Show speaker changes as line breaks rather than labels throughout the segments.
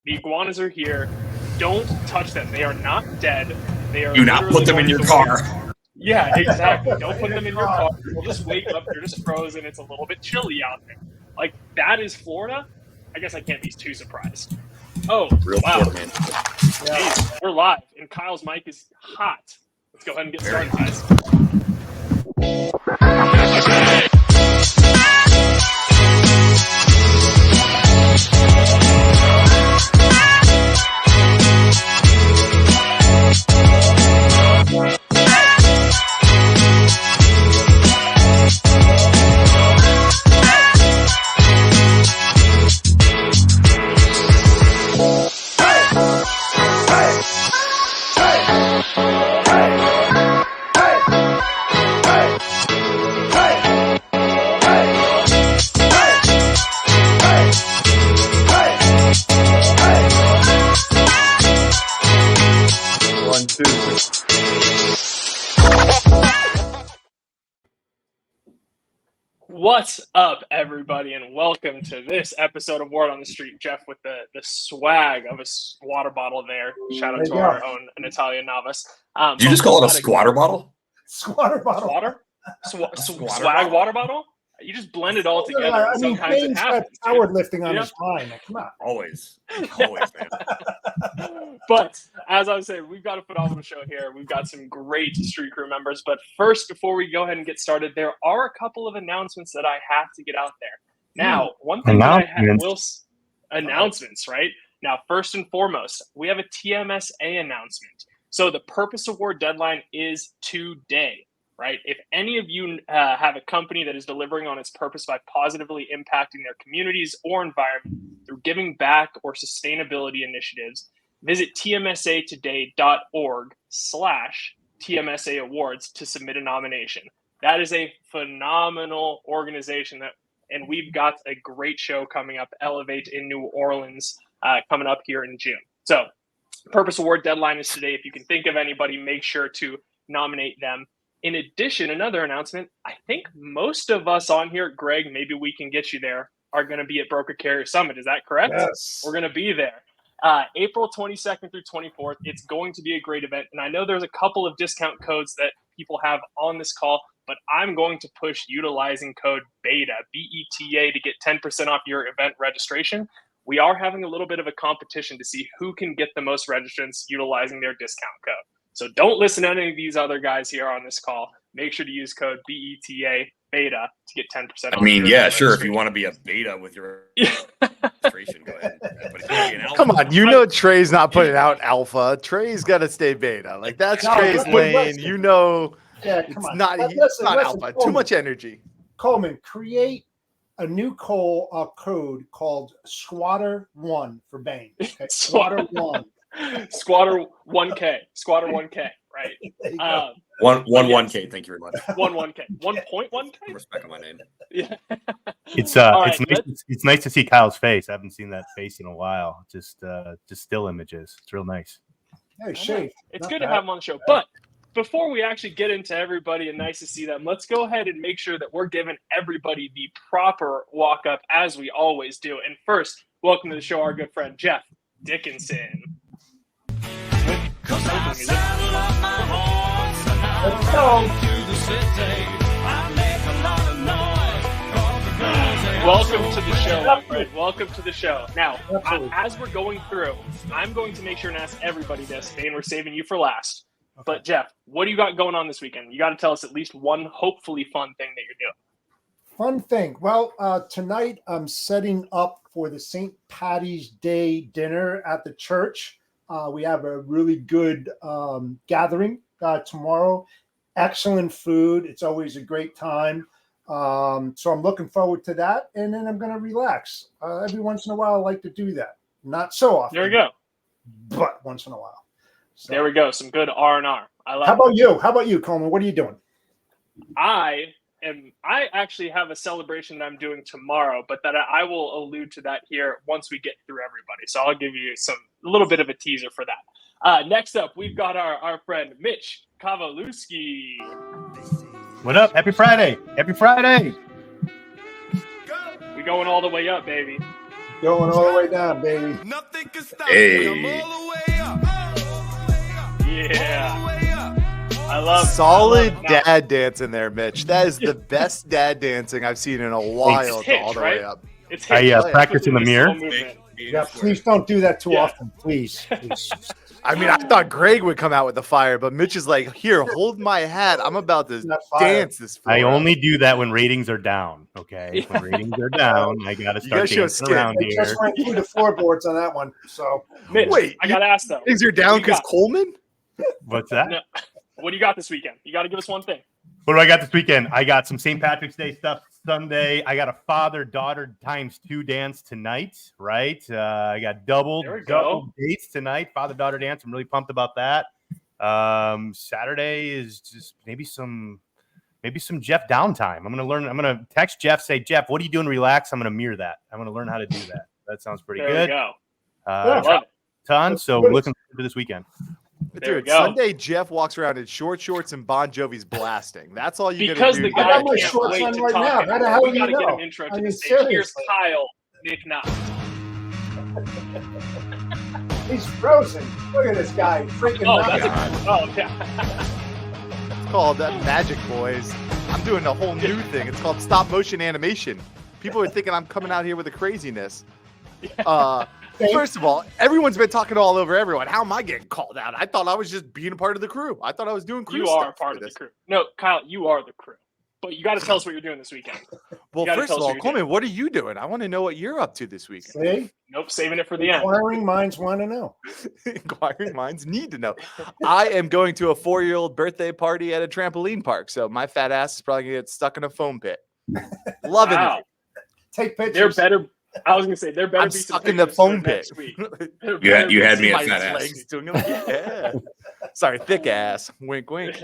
The iguanas are here. Don't touch them. They are not dead. They are.
Do not put them in your car.
Yeah, exactly. Don't put them in your car. You'll just wake up. You're just frozen. It's a little bit chilly out there. Like, that is Florida. I guess I can't be too surprised. Oh,
Real
wow.
Florida, man.
Jeez, we're live, and Kyle's mic is hot. Let's go ahead and get started, guys. What's up, everybody, and welcome to this episode of Word on the Street. Jeff with the swag of a water bottle there. Shout out to our own Natalia Navas.
Did you just call it a squatter bottle?
Squatter bottle.
Water? Swag water bottle? You just blend it all together.
I
and
mean,
sometimes it happens.
Power lifting on his mind. Come on.
Always, man.
But as I was saying, we've got a phenomenal show here. We've got some great Street Crew members. But first, before we go ahead and get started, there are a couple of announcements that I have to get out there. Now, one thing that I have announcements, right? Now, first and foremost, we have a TMSA announcement. So the Purpose Award deadline is today. Right? If any of you have a company that is delivering on its purpose by positively impacting their communities or environment through giving back or sustainability initiatives, visit tmsa.org/TMSA Awards to submit a nomination. That is a phenomenal organization, and we've got a great show coming up, Elevate in New Orleans, coming up here in June. So Purpose Award deadline is today. If you can think of anybody, make sure to nominate them. In addition, another announcement, I think most of us on here, Greg, maybe we can get you there, are going to be at Broker Carrier Summit. Is that correct?
Yes.
We're going to be there. April 22nd through 24th. It's going to be a great event. And I know there's a couple of discount codes that people have on this call, but I'm going to push utilizing code BETA, B-E-T-A, to get 10% off your event registration. We are having a little bit of a competition to see who can get the most registrants utilizing their discount code. So don't listen to any of these other guys here on this call. Make sure to use code BETA BETA to get 10% off.
I mean, yeah, sure. If you want to be a beta with your registration, go ahead. But if you want to be an alpha,
come on, you know Trey's not putting out alpha. Trey's got to stay beta. Like that's Trey's lane. You know,
it's
not alpha.
Coleman,
too much energy.
Coleman, create a new code called Squatter1 for Bane. Okay? Squatter1.
Squatter 1K, right?
1K. Thank you very much.
1K, 1.1K.
Respect my name.
Yeah.
It's nice to see Kyle's face. I haven't seen that face in a while. Just still images. It's real nice.
Hey, Shay,
it's good to have him on the show. But before we actually get into everybody and nice to see them, let's go ahead and make sure that we're giving everybody the proper walk up as we always do. And first, welcome to the show, our good friend Jeff Dickinson.
Cause I saddle up my horse and I ride to the city. I make a lot of noise.
Welcome to the show, my friend. Welcome to the show. Now, as we're going through, I'm going to make sure and ask everybody this, and we're saving you for last. Okay. But Jeff, what do you got going on this weekend? You got to tell us at least one hopefully fun thing that you're doing.
Fun thing. Well, tonight I'm setting up for the St. Patty's Day dinner at the church. We have a really good gathering tomorrow. Excellent food. It's always a great time. So I'm looking forward to that. And then I'm going to relax. Every once in a while, I like to do that. Not so often.
There we go.
But once in a while. So.
There we go. Some good R&R. I love
How about you? How about you, Coleman? What are you doing?
I actually have a celebration that I'm doing tomorrow, but that I will allude to that here once we get through everybody. So I'll give you a little bit of a teaser for that. Next up, we've got our friend Mitch Kowalewski.
What up? Happy Friday. Happy Friday.
We going all the way up, baby.
Going all the way down, baby.
Nothing can stop
Hey.
me. I'm all the way up.
Yeah. I love
Solid
I love it.
dad dance in there, Mitch. That is the best dad dancing I've seen in a while.
It's
All the
right?
way up.
It's
I
hit.
practice in the mirror.
Slow movement.
Yeah, please don't do that too
Yeah.
often, please.
I mean, I thought Greg would come out with the fire, but Mitch is like, "Here, hold my hat. I'm about to
Not fire.
dance this floor
I
up."
only do that when ratings are down. Okay, when ratings are down, I gotta
You
start
gotta show
dancing
skin.
around
They
here.
just went through the floorboards on that one. So
Mitch,
Wait,
I got to ask though.
Things are down
What do you
because
got?
Coleman.
What's that?
No. What do you got this weekend? You got to give us one thing.
What do I got this weekend? I got some St. Patrick's Day stuff Sunday. I got a father-daughter ×2 dance tonight, right? I got double
There we go.
dates tonight, father-daughter dance. I'm really pumped about that. Saturday is just maybe some Jeff downtime. I'm gonna text Jeff, say, Jeff, what are you doing? Relax. I'm gonna mirror that. I'm gonna learn how to do that. That sounds pretty
There we
good.
go.
Yeah.
Love it.
Ton. So
Good.
looking forward to this weekend.
There we
Dude,
go.
Sunday Jeff walks around in short shorts and Bon Jovi's blasting. That's all you
Because
gotta
the
do.
I
guy
got my
can't
shorts
wait
on
to
right
talk.
now. How the hell
We
do
got to
you
get
know?
him intro
I
to
mean,
the stage. Here's
seriously.
Kyle Nick Knott.
He's frozen. Look at this guy. Freaking
Oh,
knocked
that's
out.
a, oh yeah.
It's called Magic Boys. I'm doing a whole new thing. It's called stop motion animation. People are thinking I'm coming out here with a craziness. First of all, everyone's been talking all over everyone. How am I getting called out? I thought I was just being a part of the crew. I thought I was doing crew
You
stuff
are a part
for
of the
this.
crew. No, Kyle, you are the crew. But you got to tell us what you're doing this weekend.
Well,
You gotta
first
tell
of
us
all,
what you're
Coleman, what are you doing? I want to know what you're up to this weekend.
See?
Nope, saving it for the end.
Inquiring minds want to know.
Inquiring minds need to know. I am going to a 4-year-old birthday party at a trampoline park, so my fat ass is probably gonna get stuck in a foam pit. Loving
Wow.
it.
Take
There
pictures.
better. I was gonna say there better
I'm
be some
stuck in the
pictures for
foam pit.
next week. There
You
better be
had
some-
me at
My
fat ass.
legs doing it. Yeah. Sorry, thick ass. Wink, wink.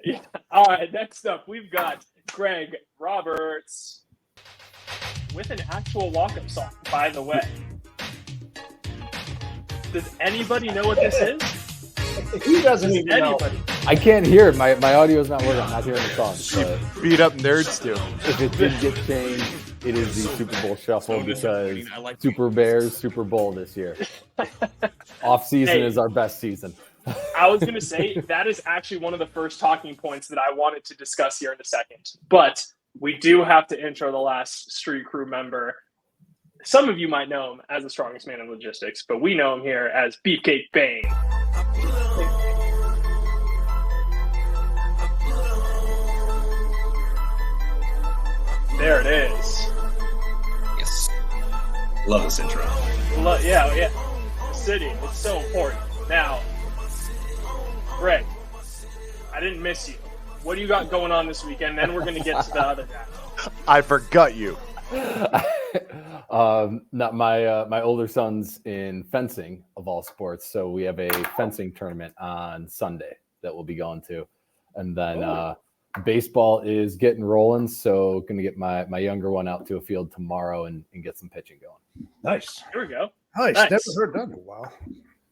Yeah. All right. Next up, we've got Greg Roberts with an actual walk-up song. By the way, does anybody know what this is?
He doesn't even know.
Anybody?
I can't hear it. My audio is not working. I'm not hearing the song. But
Beat up nerds too.
if it did get changed, it is the Super Bowl shuffle
So
because
disappointing. I like
Super Bears Super Bowl this year. Off season
Hey.
is our best season.
I was going to say that is actually one of the first talking points that I wanted to discuss here in a second. But we do have to intro the last street crew member. Some of you might know him as the strongest man in logistics, but we know him here as Beefcake Bane. There it is.
Yes. Love this intro.
Yeah. The city. It's so important. Now, Greg, I didn't miss you. What do you got going on this weekend? Then we're going to get to the other guy.
I forgot you.
Not my older son's in fencing of all sports, so we have a fencing tournament on Sunday that we'll be going to, and then baseball is getting rolling. So going to get my younger one out to a field tomorrow and get some pitching going.
Nice.
Here we go.
Nice.
Nice.
Never heard that in a while.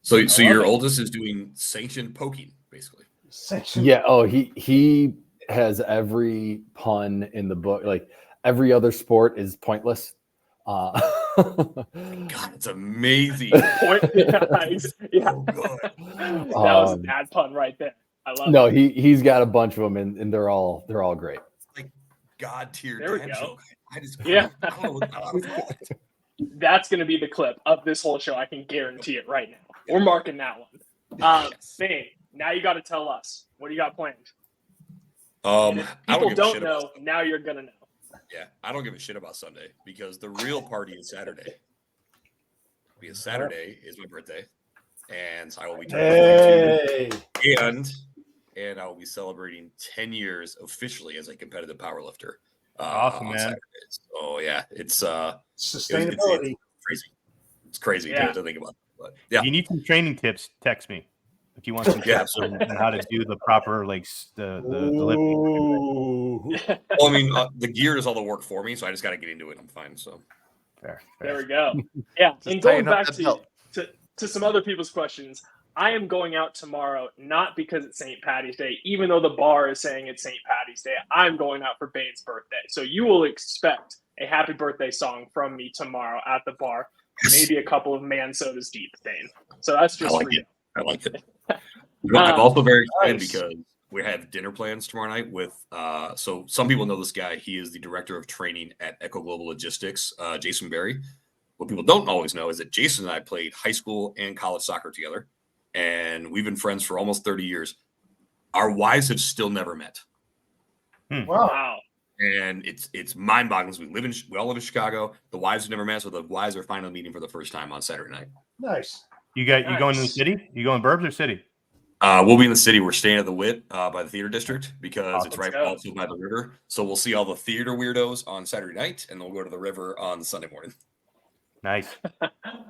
So
love
your
it.
oldest is doing sanctioned poking, basically.
Section.
Yeah. Oh, he has every pun in the book. Like every other sport is pointless.
God, it's amazing.
Point. Yeah.
Oh, God.
That was a
Um,
bad pun right there. I love
No,
it.
he's got a bunch of them, and they're all great.
God tier
There we
dad
go.
joke. I just
Yeah.
I don't know what
That's going to be the clip of this whole show. I can guarantee it right now. We're marking that one.
Yes.
Bane, now you got to tell us. What do you got planned? And if
I
people
give a
don't
shit
know,
about,
now you're going to know.
yeah, I don't give a shit about Sunday because the real party is Saturday. Because Saturday is my birthday, and I will be turning 42,
Hey.
and I will be celebrating 10 years officially as a competitive powerlifter.
Awesome,
on
man.
Saturday. So yeah, it's
Sustainability.
crazy. It's crazy
Yeah.
to think about. But yeah,
If you need some training tips, text me. If you want some
Yeah,
tips on how to do the proper the lifting.
Ooh.
well, I mean, the gear does all the work for me, so I just got to get into it. I'm fine. So
Fair.
There we go. Yeah.
Just
And going
tighten up
back
that belt.
to some other people's questions, I am going out tomorrow, not because it's St. Patty's Day, even though the bar is saying it's St. Patty's Day. I'm going out for Bane's birthday. So you will expect a happy birthday song from me tomorrow at the bar. maybe a couple of man sodas deep, Thane. So that's just for you.
I like it. I'm also very excited
nice.
because we have dinner plans tomorrow night with so some people know this guy. He is the director of training at Echo Global Logistics, Jason Berry. What people don't always know is that Jason and I played high school and college soccer together, and we've been friends for almost 30 years. Our wives have still never met.
Wow.
And it's mind-boggling. We all live in Chicago. The wives have never met, so the wives are finally meeting for the first time on Saturday night.
Nice.
You going to the city? You going burbs or city?
We'll be in the city. We're staying at the Wit by the theater district because it's right
go.
also by the river. So we'll see all the theater weirdos on Saturday night, and then we'll go to the river on Sunday morning.
Nice.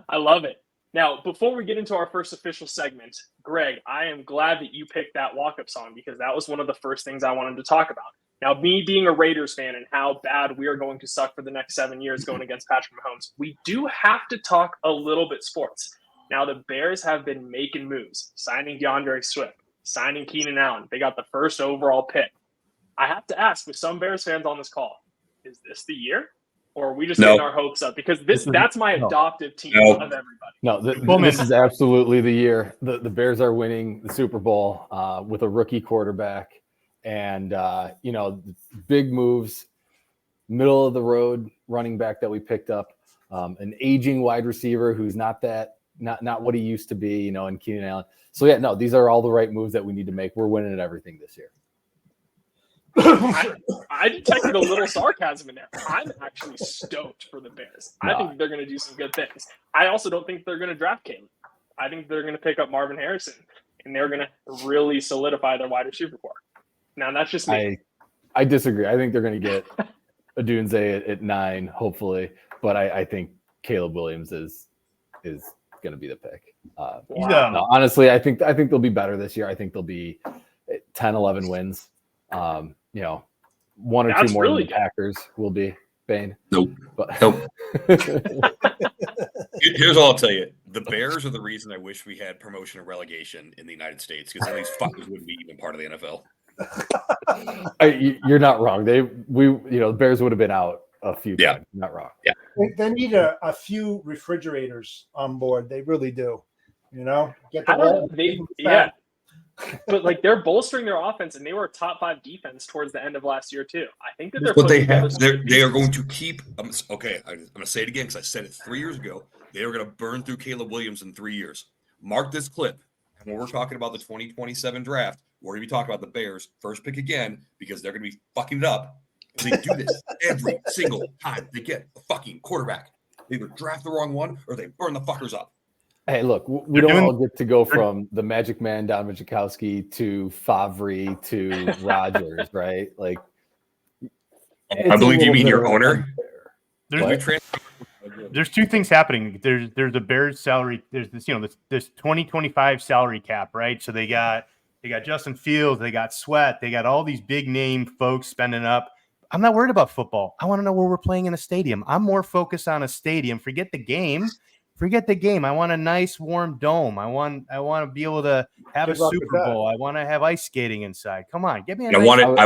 I love it. Now, before we get into our first official segment, Greg, I am glad that you picked that walk-up song because that was one of the first things I wanted to talk about. Now, me being a Raiders fan and how bad we are going to suck for the next 7 years going against Patrick Mahomes, we do have to talk a little bit sports. Now, the Bears have been making moves, signing DeAndre Swift, signing Keenan Allen. They got the first overall pick. I have to ask, with some Bears fans on this call, is this the year? Or are we just getting our hopes up? Because that's my adoptive team of everybody.
No, this is absolutely the year. The Bears are winning the Super Bowl with a rookie quarterback. And, big moves, middle of the road running back that we picked up, an aging wide receiver who's not what he used to be, and Keenan Allen. So, yeah, no, these are all the right moves that we need to make. We're winning at everything this year.
I detected a little sarcasm in there. I'm actually stoked for the Bears. I think they're going to do some good things. I also don't think they're going to draft Caleb. I think they're going to pick up Marvin Harrison, and they're going to really solidify their wide receiver corps. Now, that's just me.
I disagree. I think they're going to get Odunze at 9, hopefully. But I think Caleb Williams is going to be the pick. No, honestly, I think they'll be better this year. I think they'll be 10, 11 wins. 1 or 2 more than the Packers will be. Bane.
Nope. Here's all I'll tell you. The Bears are the reason I wish we had promotion and relegation in the United States because then these fuckers wouldn't be even part of the NFL.
You're not wrong. The Bears would have been out a few times. Not wrong.
Yeah.
They need a few refrigerators on board. They really do. Get
the But they're bolstering their offense, and they were a top 5 defense towards the end of last year too. I think that
they are going to keep. Okay, I'm going to say it again because I said it 3 years ago. They are going to burn through Caleb Williams in 3 years. Mark this clip. And when we're talking about the 2027 draft, we're going to be talking about the Bears first pick again because they're going to be fucking it up. They do this every single time they get a fucking quarterback. They either draft the wrong one or they burn the fuckers up.
Hey, look, we don't all get to go from the Magic Man, Don Majkowski, to Favre to Rodgers, right? Like,
I believe you mean your owner.
There's 2 things happening. There's the Bears salary. There's this, this 2025 salary cap, right? So they got Justin Fields, they got Sweat, they got all these big name folks spending up. I'm not worried about football. I want to know where we're playing in a stadium. I'm more focused on a stadium. Forget the game. I want a nice warm dome. I want to be able to have a Super Bowl. I want to have ice skating inside. Come on, get me.
I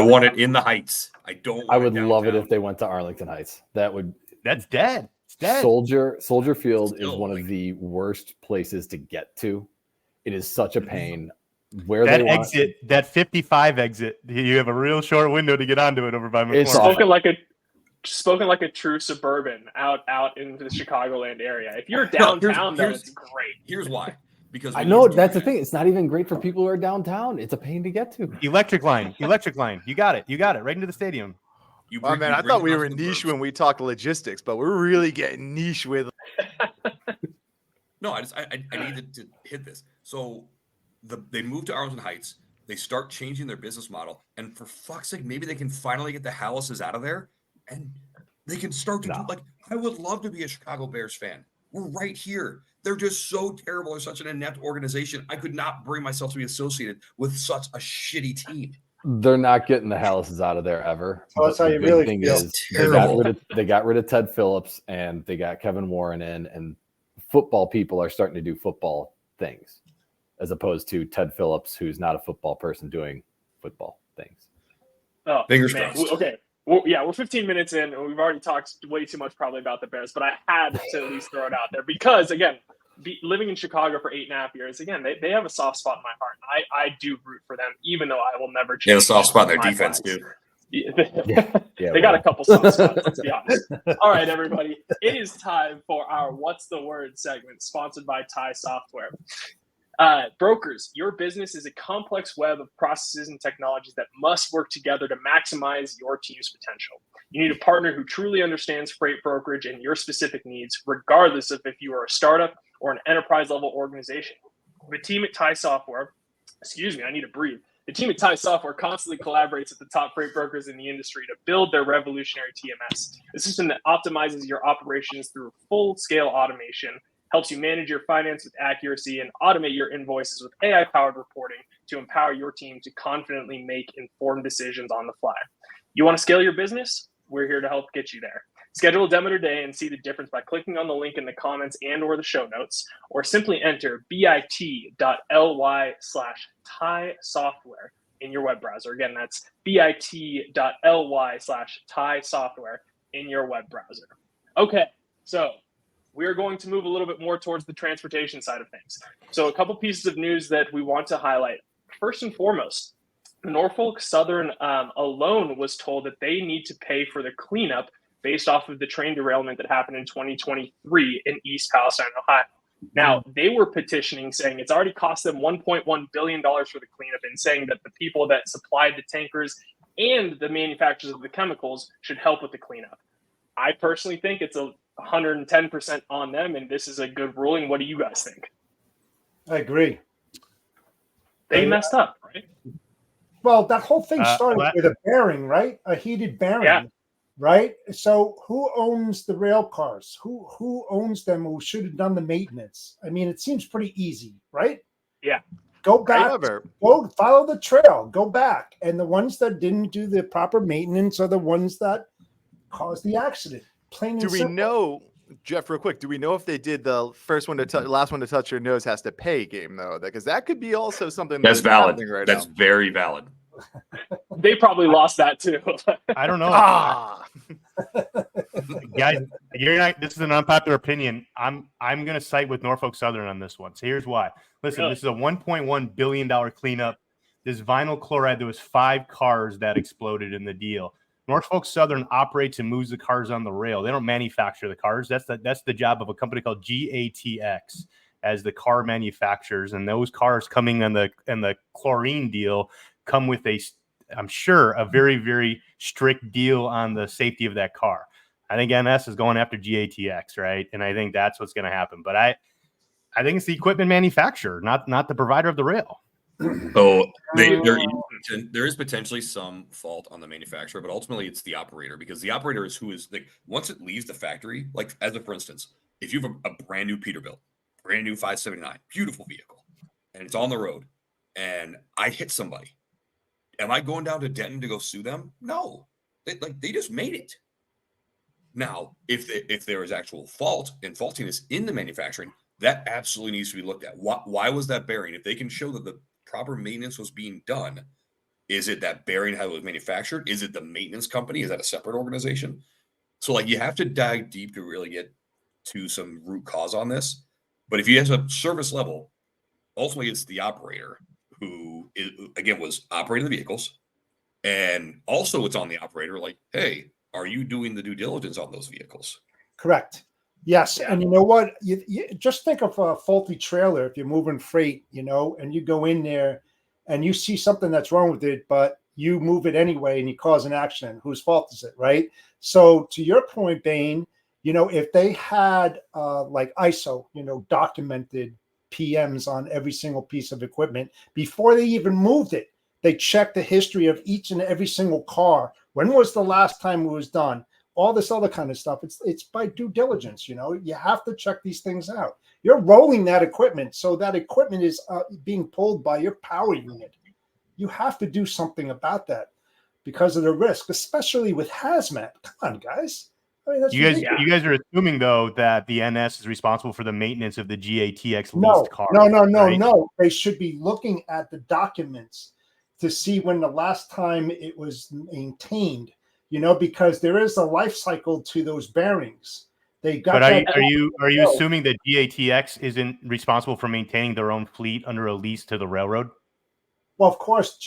want it in the Heights.
I would love it if they went to Arlington Heights.
That's dead. It's dead.
Soldier Field is one of the worst places to get to. It is such a pain.
That 55 exit, you have a real short window to get onto it over by McCormick.
Spoken like a true suburban out in the Chicagoland area. If you're downtown, it's great.
Here's why. Because
I know that's the thing. It's not even great for people who are downtown. It's a pain to get to.
Electric line. You got it. Right into the stadium.
I thought we were niche when we talked logistics, but we're really getting niche with.
No, I needed to hit this. So they moved to Arlington Heights. They start changing their business model, and for fuck's sake, maybe they can finally get the Hallises out of there. And they can start to do I would love to be a Chicago Bears fan. We're right here. They're just so terrible. They're such an inept organization. I could not bring myself to be associated with such a shitty team.
They're not getting the Hallises out of there ever.
Oh, that's how you really feel.
They got rid of Ted Phillips and they got Kevin Warren in, and football people are starting to do football things as opposed to Ted Phillips, who's not a football person doing football things.
Oh,
fingers crossed.
Okay. Well, yeah, we're 15 minutes in, and we've already talked way too much probably about the Bears, but I had to at least throw it out there because, again, living in Chicago for 8.5 years, again, they have a soft spot in my heart. I do root for them, even though I will never change.
They have a soft spot in their
my
defense,
flags.
dude.
They got a couple soft spots, let's be honest. All right, everybody. It is time for our What's the Word segment, sponsored by Thai Software. Brokers, your business is a complex web of processes and technologies that must work together to maximize your team's potential. You need a partner who truly understands freight brokerage and your specific needs, regardless of if you are a startup or an enterprise-level organization. The team at Thai Software, I need to breathe. The team at Thai Software constantly collaborates with the top freight brokers in the industry to build their revolutionary TMS, a system that optimizes your operations through full-scale automation, helps you manage your finance with accuracy, and automate your invoices with AI-powered reporting to empower your team to confidently make informed decisions on the fly. You want to scale your business? We're here to help get you there. Schedule a demo today and see the difference by clicking on the link in the comments and or the show notes, or simply enter bit.ly/Thai Software in your web browser. Again, that's bit.ly/Thai Software in your web browser. Okay, so we are going to move a little bit more towards the transportation side of things. So a couple pieces of news that we want to highlight. First and foremost, Norfolk Southern alone was told that they need to pay for the cleanup based off of the train derailment that happened in 2023 in East Palestine, Ohio. Now, they were petitioning, saying it's already cost them $1.1 billion for the cleanup, and saying that the people that supplied the tankers and the manufacturers of the chemicals should help with the cleanup. I personally think it's 110% on them, and this is a good ruling. What do you guys think?
I agree.
They messed up, right?
Well, that whole thing started with a bearing, right? A heated bearing, right? So who owns the rail cars? Who owns them? Who should have done the maintenance? I mean, it seems pretty easy, right?
Yeah.
Go back, go follow the trail, go back. And the ones that didn't do the proper maintenance are the ones that caused the accident. Plain and simple.
Do we know, Jeff, real quick, do we know if they did the first one to touch, last one to touch your nose has to pay game, though? Because that could be also something
that's valid.
Right
that's
now.
Very valid.
They probably lost that too.
I don't know. Guys, this is an unpopular opinion. I'm going to side with Norfolk Southern on this one. So here's why. Listen, This is a $1.1 billion cleanup. This vinyl chloride, there was 5 cars that exploded in the deal. Norfolk Southern operates and moves the cars on the rail. They don't manufacture the cars. That's the job of a company called GATX as the car manufacturers. And those cars coming in the chlorine deal come with I'm sure, a very, very strict deal on the safety of that car. I think NS is going after GATX, right? And I think that's what's going to happen. But I think it's the equipment manufacturer, not the provider of the rail.
So there is potentially some fault on the manufacturer, but ultimately it's the operator, because the operator is who is once it leaves the factory, like for instance, if you have a brand new Peterbilt, brand new 579, beautiful vehicle, and it's on the road, and I hit somebody, am I going down to Denton to go sue them? No, they just made it. Now, if there is actual fault and faultiness in the manufacturing, that absolutely needs to be looked at. Why was that bearing? If they can show that the proper maintenance was being done, is it that bearing how it was manufactured? Is it the maintenance company? Is that a separate organization? So you have to dive deep to really get to some root cause on this. But if you have a service level, ultimately it's the operator who was operating the vehicles. And also it's on the operator, hey, are you doing the due diligence on those vehicles?
Correct. Yes. And you know what? You just think of a faulty trailer. If you're moving freight, and you go in there and you see something that's wrong with it, but you move it anyway and you cause an accident. Whose fault is it, right? So to your point, Bain, if they had ISO, documented PMs on every single piece of equipment before they even moved it, they checked the history of each and every single car. When was the last time it was done? All this other kind of stuff. It's by due diligence. You have to check these things out. You're rolling that equipment, so that equipment is being pulled by your power unit. You have to do something about that because of the risk, especially with hazmat. Come on, guys. I mean,
you guys are assuming though that the NS is responsible for the maintenance of the GATX leased cars.
No. They should be looking at the documents to see when the last time it was maintained. because there is a life cycle to those bearings. They got
But
that.
are you assuming that GATX isn't responsible for maintaining their own fleet under a lease to the railroad?
Well, of course,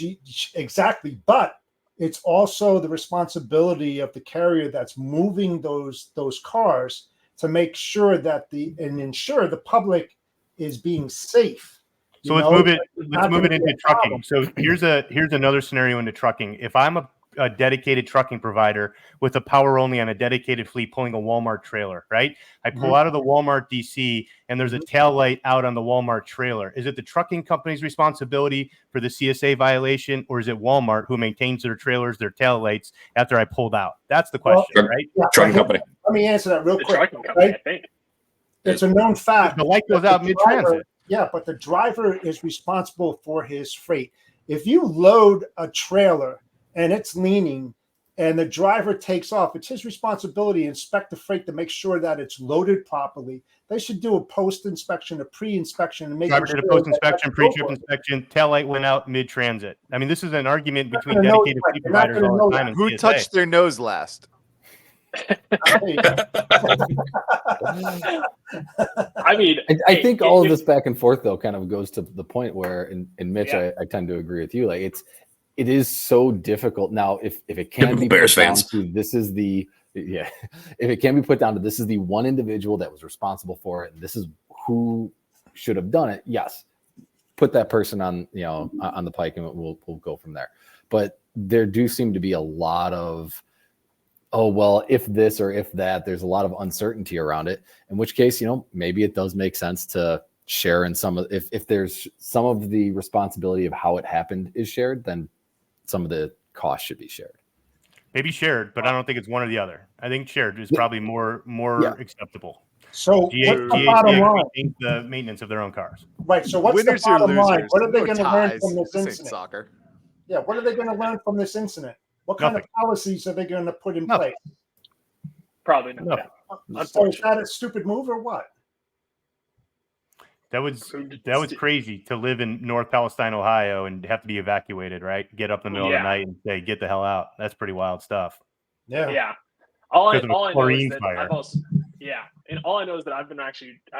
exactly. But it's also the responsibility of the carrier that's moving those cars to make sure that ensure the public is being safe.
So let's move it into trucking. So here's another scenario into trucking. If I'm a dedicated trucking provider with a power only on a dedicated fleet pulling a Walmart trailer, right? I pull out of the Walmart DC and there's a tail light out on the Walmart trailer. Is it the trucking company's responsibility for the CSA violation, or is it Walmart who maintains their trailers, their tail lights after I pulled out? That's the question, right?
Yeah,
Trucking company.
Let me answer that real
The
quick.
trucking company,
Right?
I think.
It's a known fact.
The light goes out mid-transit.
Yeah, but the driver is responsible for his freight. If you load a trailer and it's leaning and the driver takes off, it's his responsibility to inspect the freight to make sure that it's loaded properly. They should do a post-inspection, a pre-inspection, and make
Driver
sure
did a post-inspection, pre-trip inspection, tail light went out mid-transit. I mean, this is an argument between dedicated fleet providers all the time. And
Who
CSA.
touched their nose last?
I mean,
I think all of this back and forth though kind of goes to the point where, and Mitch, I tend to agree with you. Like it is so difficult now. If it can be put down to this is the if it can be put down to this is the one individual that was responsible for it, and this is who should have done it. Yes, put that person on on the pike, and we'll go from there. But there do seem to be a lot of if this or if that, there's a lot of uncertainty around it, in which case, maybe it does make sense to share in some of, if there's some of the responsibility of how it happened is shared, then some of the costs should be shared.
Maybe shared, but I don't think it's one or the other. I think shared is probably more acceptable.
So what's the bottom line?
The maintenance of their own cars.
Right. So what's
Winners
the bottom
or
line?
losers?
What are they
No
going to learn
ties.
from this
This ain't
incident?
soccer.
Yeah. What are they going to learn from this incident? What kind of policies are they going to put in place?
Probably not.
So is that a stupid move or what?
That was crazy to live in North Palestine, Ohio, and have to be evacuated. Right, get up in the middle of the night and say, "Get the hell out." That's pretty wild stuff.
Yeah. All I know is that
fire.
and all I know is that I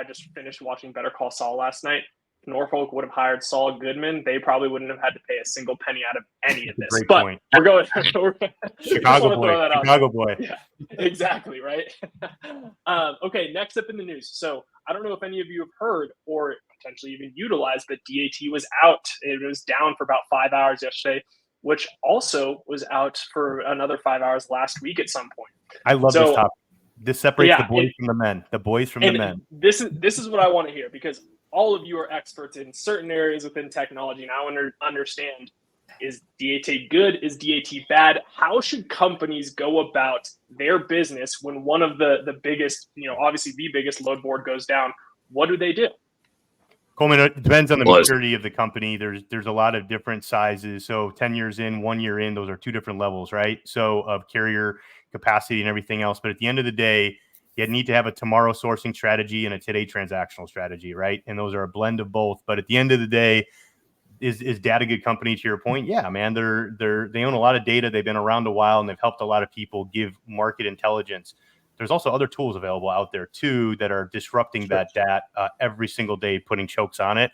just finished watching Better Call Saul last night. If Norfolk would have hired Saul Goodman, they probably wouldn't have had to pay a single penny out of any of this.
Great
but
point.
we're going
Chicago boy.
Yeah, exactly, right? Okay, next up in the news. So I don't know if any of you have heard or potentially even utilized, but DAT was out. It was down for about 5 hours yesterday, which also was out for another 5 hours last week at some point.
I love this topic. This separates the boys from the men. The boys from the men.
This is what I want to hear, because all of you are experts in certain areas within technology, and I understand, is DAT good? Is DAT bad? How should companies go about their business when one of the biggest, obviously the biggest load board goes down? What do they do?
Coleman, it depends on the maturity of the company. There's a lot of different sizes. So 10 years in, 1 year in, those are two different levels, right? So of carrier capacity and everything else. But at the end of the day, you need to have a tomorrow sourcing strategy and a today transactional strategy, right? And those are a blend of both. But at the end of the day, is data a good company? To your point, yeah, man, they own a lot of data. They've been around a while and they've helped a lot of people give market intelligence. There's also other tools available out there too that are disrupting that data every single day, putting chokes on it,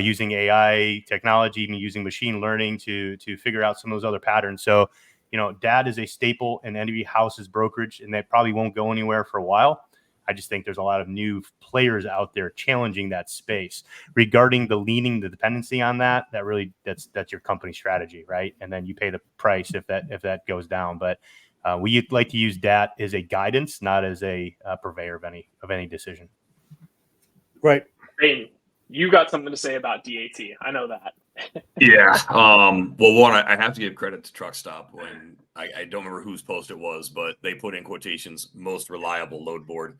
using AI technology, even using machine learning to figure out some of those other patterns. So, data is a staple in any house's brokerage, and that probably won't go anywhere for a while. I just think there's a lot of new players out there challenging that space. Regarding the dependency on that really that's your company strategy, right? And then you pay the price if that goes down. But we like to use data as a guidance, not as a purveyor of any decision.
Right.
Hey, you got something to say about DAT. I know that.
Yeah. Well, one, I have to give credit to Truck Stop when I don't remember whose post it was, but they put in quotations most reliable load board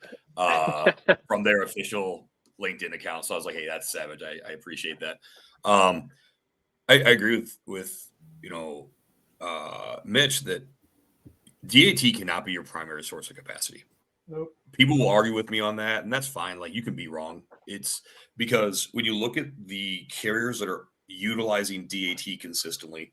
from their official LinkedIn account. So I was like, hey, that's savage. I appreciate that. I agree with Mitch that DAT cannot be your primary source of capacity.
Nope.
People will argue with me on that, and that's fine. Like, you can be wrong. It's because when you look at the carriers that are utilizing DAT consistently,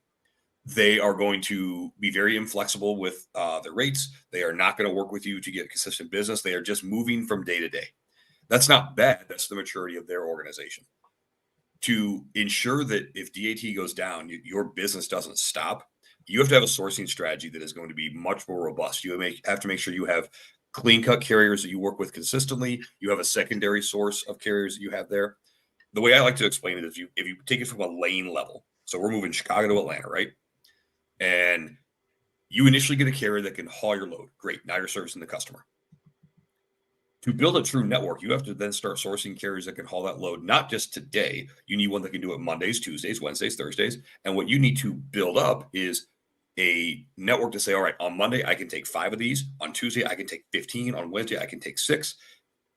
They are going to be very inflexible with their rates. They are not going to work with you to get consistent business. They are just moving from day to day. That's not bad. That's the maturity of their organization. To ensure that if DAT goes down, your business doesn't stop, you have to have a sourcing strategy that is going to be much more robust. You have to make sure you have clean-cut carriers that you work with consistently. You have a secondary source of carriers that you have there. The way I like to explain it is if you take it from a lane level. So we're moving Chicago to Atlanta, right? And you initially get a carrier that can haul your load. Great. Now you're servicing the customer. To build a true network, you have to then start sourcing carriers that can haul that load, not just today. You need one that can do it Mondays, Tuesdays, Wednesdays, Thursdays. And what you need to build up is a network to say, all right, on Monday, I can take 5 of these. On Tuesday, I can take 15. On Wednesday, I can take 6.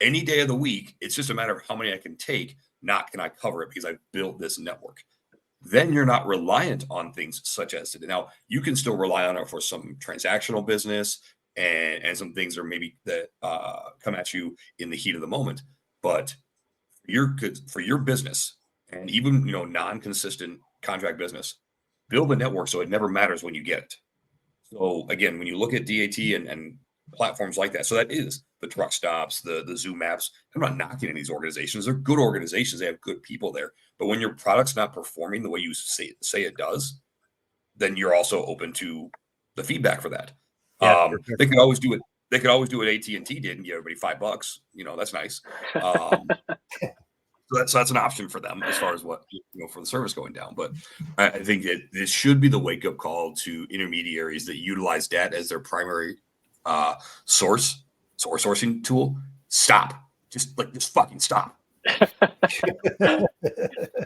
Any day of the week, it's just a matter of how many I can take, not can I cover it, because I've built this network. Then you're not reliant on things such as today. Now, you can still rely on it for some transactional business and some things are maybe that come at you in the heat of the moment. But for your business and even non-consistent contract business, build a network so it never matters when you get it. So again, when you look at DAT and platforms like that, so that is the truck stops, the Zoom apps. I'm not knocking any of these organizations. They're good organizations. They have good people there. But when your product's not performing the way you say it does, then you're also open to the feedback for that.
Yeah,
they could always do it. They could always do what AT&T did and give everybody $5. That's nice. So that's an option for them as far as what for the service going down. But I think that this should be the wake up call to intermediaries that utilize that as their primary sourcing tool. Stop. Just fucking stop.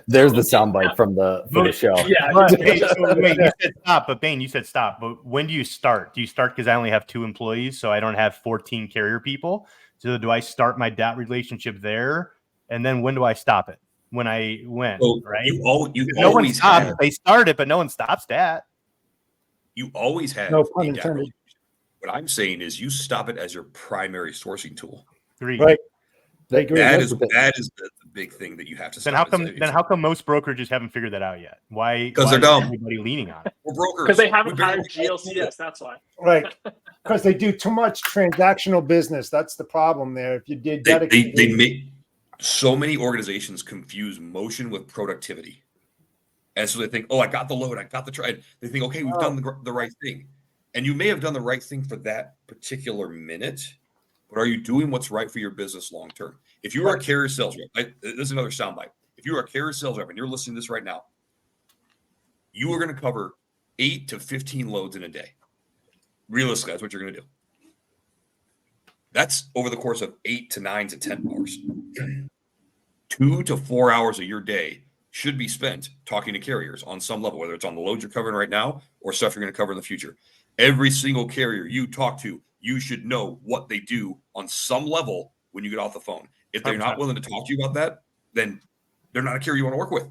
There's the soundbite for the show.
Yeah.
Wait, you said stop, but Bane, you said stop. But when do you start? Do you start because I only have 2 employees, so I don't have 14 carrier people? So do I start my DAT relationship there? And then when do I stop it? When I win,
so
right?
No one
stops. They start it, but no one stops DAT.
You always have
No pun intended.
What I'm saying is you stop it as your primary sourcing tool.
Right. They agree.
That is the big thing that you have to.
Then how come most brokerages haven't figured that out yet? Why?
Because they're dumb.
Everybody leaning on it.
We're brokers.
Because they haven't hired GLCS. That's why.
Right. Because they do too much transactional business. That's the problem there. If you did dedicated,
they make so many organizations confuse motion with productivity, and so they think, "Oh, I got the load, I got the trade." They think, "Okay, we've done the right thing," and you may have done the right thing for that particular minute. But are you doing what's right for your business long term? If you are a carrier sales rep, this is another soundbite. If you are a carrier sales rep and you're listening to this right now, you are going to cover 8 to 15 loads in a day. Realistically, that's what you're going to do. That's over the course of 8 to 9 to 10 hours. 2 to 4 hours of your day should be spent talking to carriers on some level, whether it's on the loads you're covering right now or stuff you're going to cover in the future. Every single carrier you talk to, you should know what they do on some level when you get off the phone. If they're not willing to talk to you about that, then they're not a carrier you want to work with.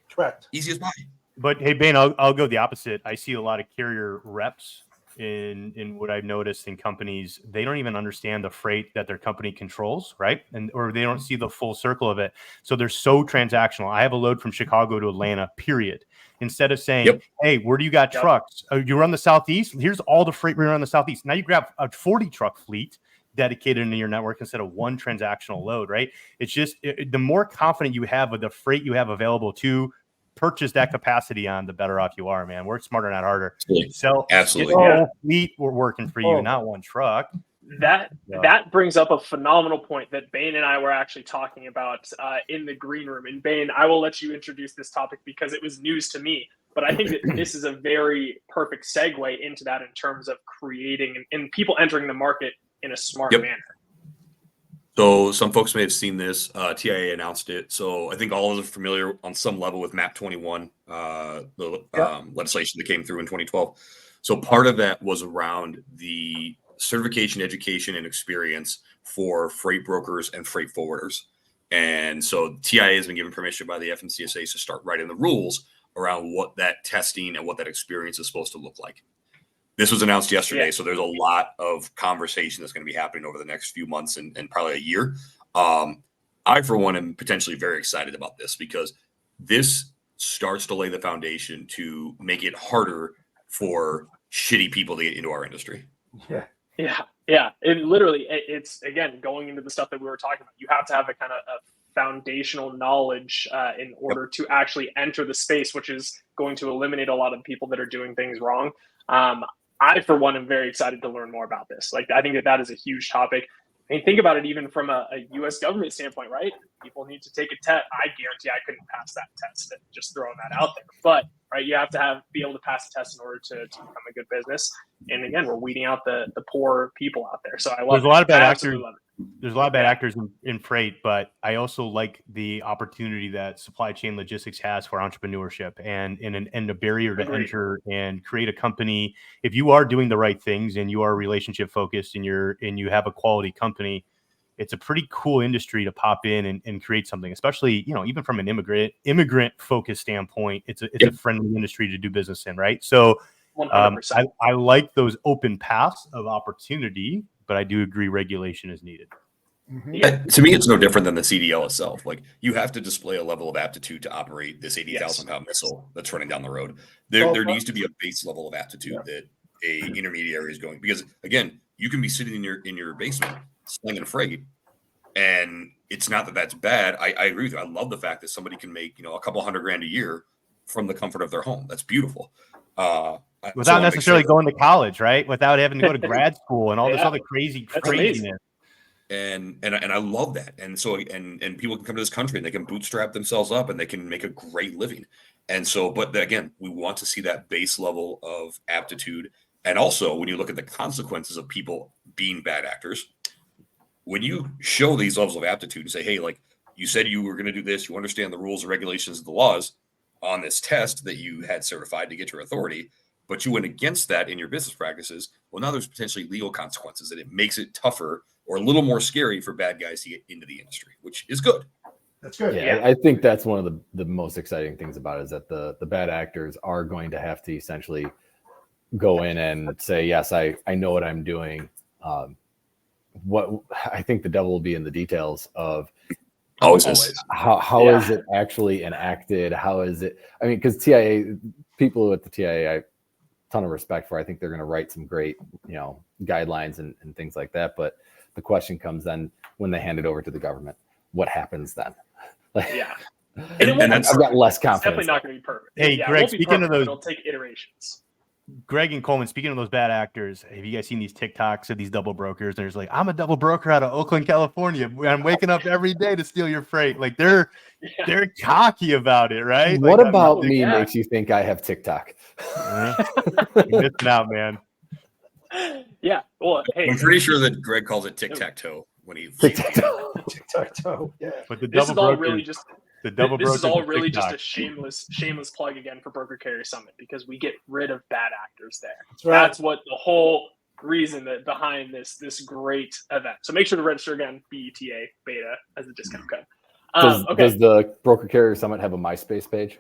Correct.
Easy as pie.
But hey, Bane, I'll go the opposite. I see a lot of carrier reps in what I've noticed in companies. They don't even understand the freight that their company controls, right? Or they don't see the full circle of it. So they're so transactional. I have a load from Chicago to Atlanta, period. Instead of saying, hey, where do you got trucks? You run the Southeast? Here's all the freight we run the Southeast. Now you grab a 40 truck fleet dedicated into your network instead of one transactional load, right? It's just the more confident you have with the freight you have available to purchase that capacity on, the better off you are, man. Work smarter, not harder.
Absolutely.
Fleet we're working for you, not one truck.
That brings up a phenomenal point that Bane and I were actually talking about in the green room. And Bane, I will let you introduce this topic because it was news to me. But I think that this is a very perfect segue into that in terms of creating and people entering the market in a smart manner.
So some folks may have seen this. TIA announced it. So I think all of us are familiar on some level with MAP 21, the legislation that came through in 2012. So part of that was around the certification, education, and experience for freight brokers and freight forwarders. And so TIA has been given permission by the FMCSA to start writing the rules around what that testing and what that experience is supposed to look like. This was announced yesterday, so there's a lot of conversation that's going to be happening over the next few months and probably a year. I, for one, am potentially very excited about this because this starts to lay the foundation to make it harder for shitty people to get into our industry.
Yeah. And literally, it's again going into the stuff that we were talking about. You have to have a kind of a foundational knowledge in order to actually enter the space, which is going to eliminate a lot of people that are doing things wrong. I, for one, am very excited to learn more about this. Like, I think that is a huge topic. I mean, think about it even from a U.S. government standpoint, right? People need to take a test. I guarantee I couldn't pass that test, and just throwing that out there. But, right, you have to be able to pass the test in order to become a good business. And again, we're weeding out the poor people out there. So I love
There's a lot of bad actors.
Absolutely love it.
There's a lot of bad actors in freight, but I also like the opportunity that supply chain logistics has for entrepreneurship and a barrier to enter and create a company. If you are doing the right things and you are relationship focused and you have a quality company, it's a pretty cool industry to pop in and create something, especially, even from an immigrant focused standpoint, it's a friendly industry to do business in. Right. So I like those open paths of opportunity, but I do agree regulation is needed.
Mm-hmm. To me, it's no different than the CDL itself. Like, you have to display a level of aptitude to operate this 80,000 pound missile that's running down the road. There needs to be a base level of aptitude that a intermediary is going, because again, you can be sitting in your basement slinging freight, and it's not that that's bad. I agree with you. I love the fact that somebody can make a couple $100,000 a year from the comfort of their home. That's beautiful.
Without necessarily going to college, right? Without having to go to grad school and all this other craziness.
And I love that. And so and people can come to this country and they can bootstrap themselves up and they can make a great living. And so, but again, we want to see that base level of aptitude. And also, when you look at the consequences of people being bad actors, when you show these levels of aptitude and say, hey, like, you said you were going to do this, you understand the rules and regulations of the laws on this test that you had certified to get your authority, but you went against that in your business practices, well, now there's potentially legal consequences, and it makes it tougher or a little more scary for bad guys to get into the industry, which is good.
That's good.
Yeah. I think that's one of the most exciting things about it, is that the bad actors are going to have to essentially go in and say, yes, I know what I'm doing. What I think the devil will be in the details of
always is.
How is it actually enacted? How is it? I mean, because TIA, people at the TIA, I ton of respect for. I think they're going to write some great, guidelines and things like that. But the question comes then when they hand it over to the government, what happens then?
And
I've got less confidence.
It's definitely not going to be perfect.
Hey, Greg, speaking of those,
it'll take iterations.
Greg and Coleman, speaking of those bad actors, have you guys seen these TikToks of these double brokers? There's like, I'm a double broker out of Oakland, California. I'm waking up every day to steal your freight. Like, they're cocky about it, right?
What
like,
about me makes you think I have TikTok?
You're missing out, man.
Yeah. Well, hey,
I'm pretty sure that Greg calls it tic-tac-toe when he
tic-tac-toe. Yeah.
But the
this
double
is all
brokers,
really just this is all really just a shameless plug again for Broker Carrier Summit, because we get rid of bad actors there. That's what the whole reason that behind this great event. So make sure to register again, BETA beta as a discount code.
Does the Broker Carrier Summit have a MySpace page?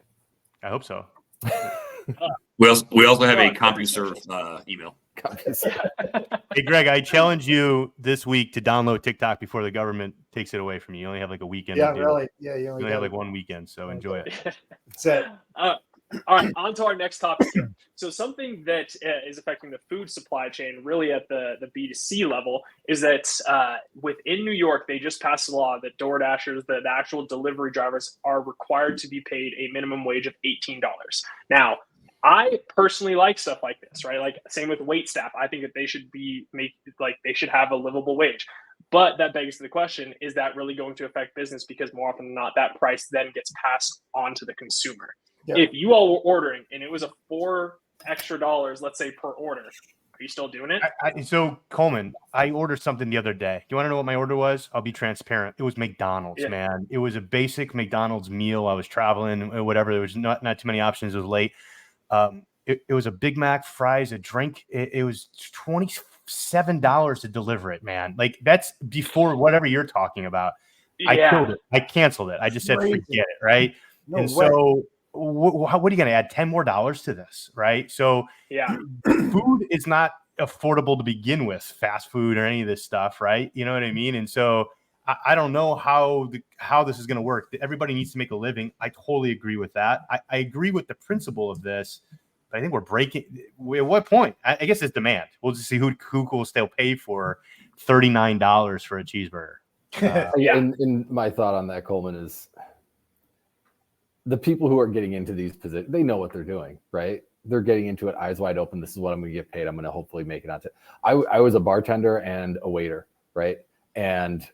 I hope so.
We also have a CompuServe email.
Hey, Greg, I challenge you this week to download TikTok before the government takes it away from you. You only have like a weekend.
Yeah, really. Yeah,
you only have like 1 weekend, so enjoy it.
That's it.
All right, on to our next topic here. So something that is affecting the food supply chain really at the B2C level is that within New York, they just passed a law that DoorDashers, the actual delivery drivers, are required to be paid a minimum wage of $18. Now, I personally like stuff like this, right? Like, same with wait staff. I think that they should they should have a livable wage. But that begs the question, is that really going to affect business? Because more often than not, that price then gets passed on to the consumer. Yeah. If you all were ordering and it was a $4 extra, let's say, per order, are you still doing it?
So, Coleman, I ordered something the other day. Do you want to know what my order was? I'll be transparent. It was McDonald's, man. It was a basic McDonald's meal. I was traveling or whatever. There was not too many options. It was late. It was a Big Mac, fries, a drink. It was $27 to deliver it, man. Like, that's before whatever you're talking about. I killed it. I canceled it. I just said, forget it, right? So what are you going to add $10 more to this, right? So food is not affordable to begin with, fast food or any of this stuff, right? You know what I mean? And so I don't know how this is going to work. Everybody needs to make a living. I totally agree with that. I agree with the principle of this, but I think we're breaking. At what point? I guess it's demand. We'll just see who will still pay for $39 for a cheeseburger.
Yeah.
And my thought on that, Coleman, is the people who are getting into these positions, they know what they're doing, right? They're getting into it eyes wide open. This is what I'm going to get paid. I'm going to hopefully make it out to. I was a bartender and a waiter, right? And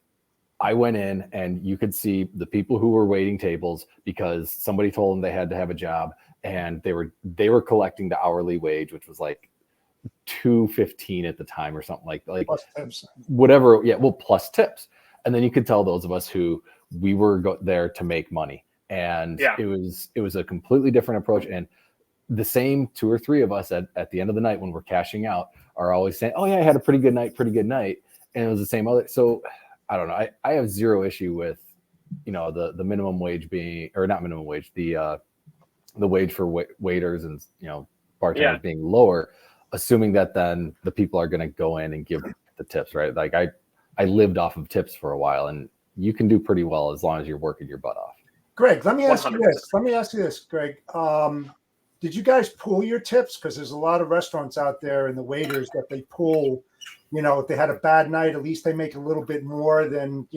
I went in and you could see the people who were waiting tables because somebody told them they had to have a job, and they were collecting the hourly wage, which was like $2.15 at the time or something like
Plus tips.
whatever. Yeah, well, plus tips. And then you could tell those of us who we were there to make money, and it was a completely different approach. And the same 2 or 3 of us at the end of the night when we're cashing out are always saying, "Oh yeah, I had a pretty good night," and it was the same other. So I don't know. I have zero issue with, the minimum wage being, or not minimum wage, the wage for waiters and bartenders being lower, assuming that then the people are going to go in and give the tips, right? Like I lived off of tips for a while, and you can do pretty well as long as you're working your butt off.
Greg, let me ask
100%.
you this. Greg. Did you guys pool your tips? Because there's a lot of restaurants out there and the waiters that they pool. If they had a bad night, at least they make a little bit more than,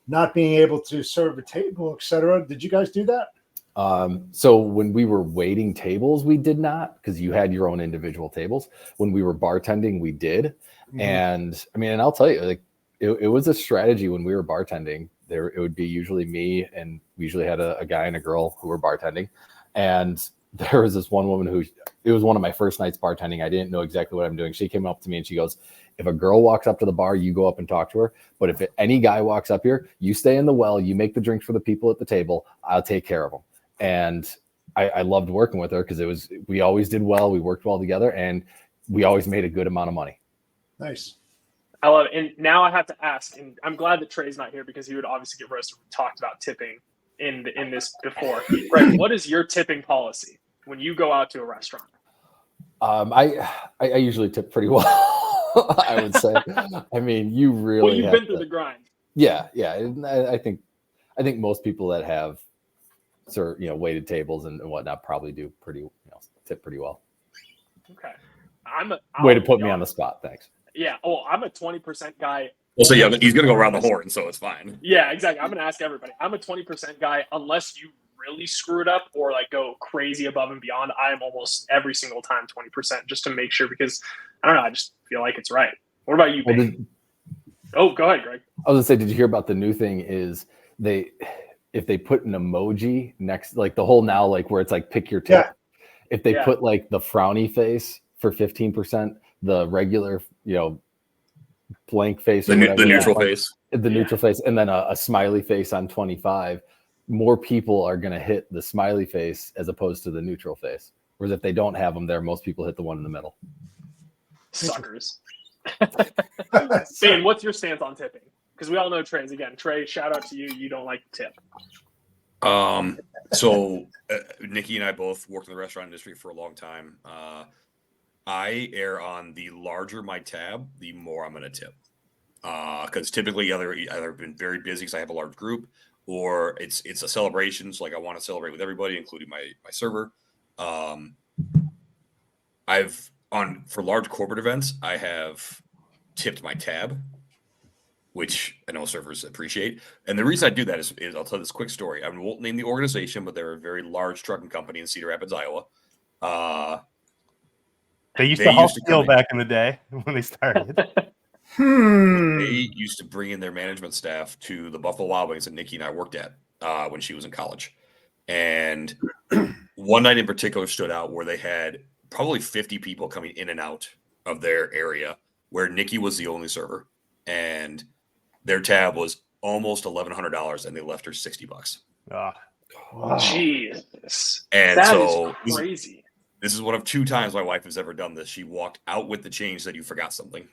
not being able to serve a table, etc. Did you guys do that?
So when we were waiting tables, we did not, because you had your own individual tables. When we were bartending, we did. Mm-hmm. And I mean, and I'll tell you, like it was a strategy when we were bartending. It would be usually me, and we usually had a guy and a girl who were bartending. And there was this one woman it was one of my first nights bartending. I didn't know exactly what I'm doing. She came up to me and she goes, "If a girl walks up to the bar, you go up and talk to her. But if any guy walks up here, you stay in the well, you make the drinks for the people at the table. I'll take care of them." And I loved working with her because we always did well. We worked well together, and we always made a good amount of money.
Nice.
I love it. And now I have to ask, and I'm glad that Trey's not here because he would obviously get roasted. We talked about tipping in this before. Greg, what is your tipping policy when you go out to a restaurant?
I usually tip pretty well. I would say. I mean, you really.
Well, you've been through the grind.
Yeah. I think most people that have, waited tables and whatnot probably do tip pretty well.
Okay.
Way to put me on the spot. Thanks.
Yeah. Oh, I'm a 20% guy.
Well, so yeah, he's gonna go around the horn, so it's fine.
Yeah, exactly. I'm gonna ask everybody. I'm a 20% guy, unless you really screw it up or like go crazy above and beyond. I am almost every single time 20% just to make sure, because I don't know. I just feel like it's right. What about you, Ben? Go ahead, Greg.
I was gonna say, did you hear about the new thing? Is if they put an emoji next, like the whole now, like where it's like pick your tip. If they put like the frowny face for 15%, the regular, blank face,
the neutral face,
neutral face, and then a smiley face on 25, more people are going to hit the smiley face as opposed to the neutral face. Whereas if they don't have them there, most people hit the one in the middle.
Suckers. Ben, what's your stance on tipping? Because we all know Trey's. Again, Trey, shout out to you. You don't like to tip.
So Nikki and I both worked in the restaurant industry for a long time. I err on the larger my tab, the more I'm going to tip. Because typically either been very busy because I have a large group, or it's a celebration. So like I want to celebrate with everybody, including my server. For large corporate events, I have tipped my tab, which I know servers appreciate. And the reason I do that is I'll tell this quick story. I won't name the organization, but they're a very large trucking company in Cedar Rapids, Iowa.
They used to help steal back in the day when they started.
They used to bring in their management staff to the Buffalo Wild Wings that Nikki and I worked at when she was in college. And one night in particular stood out where they had probably 50 people coming in and out of their area, where Nikki was the only server. And their tab was almost $1,100, and they left her $60.
Wow.
Jesus.
And
that
so
is crazy.
This is one of 2 times my wife has ever done this. She walked out with the change, said you forgot something.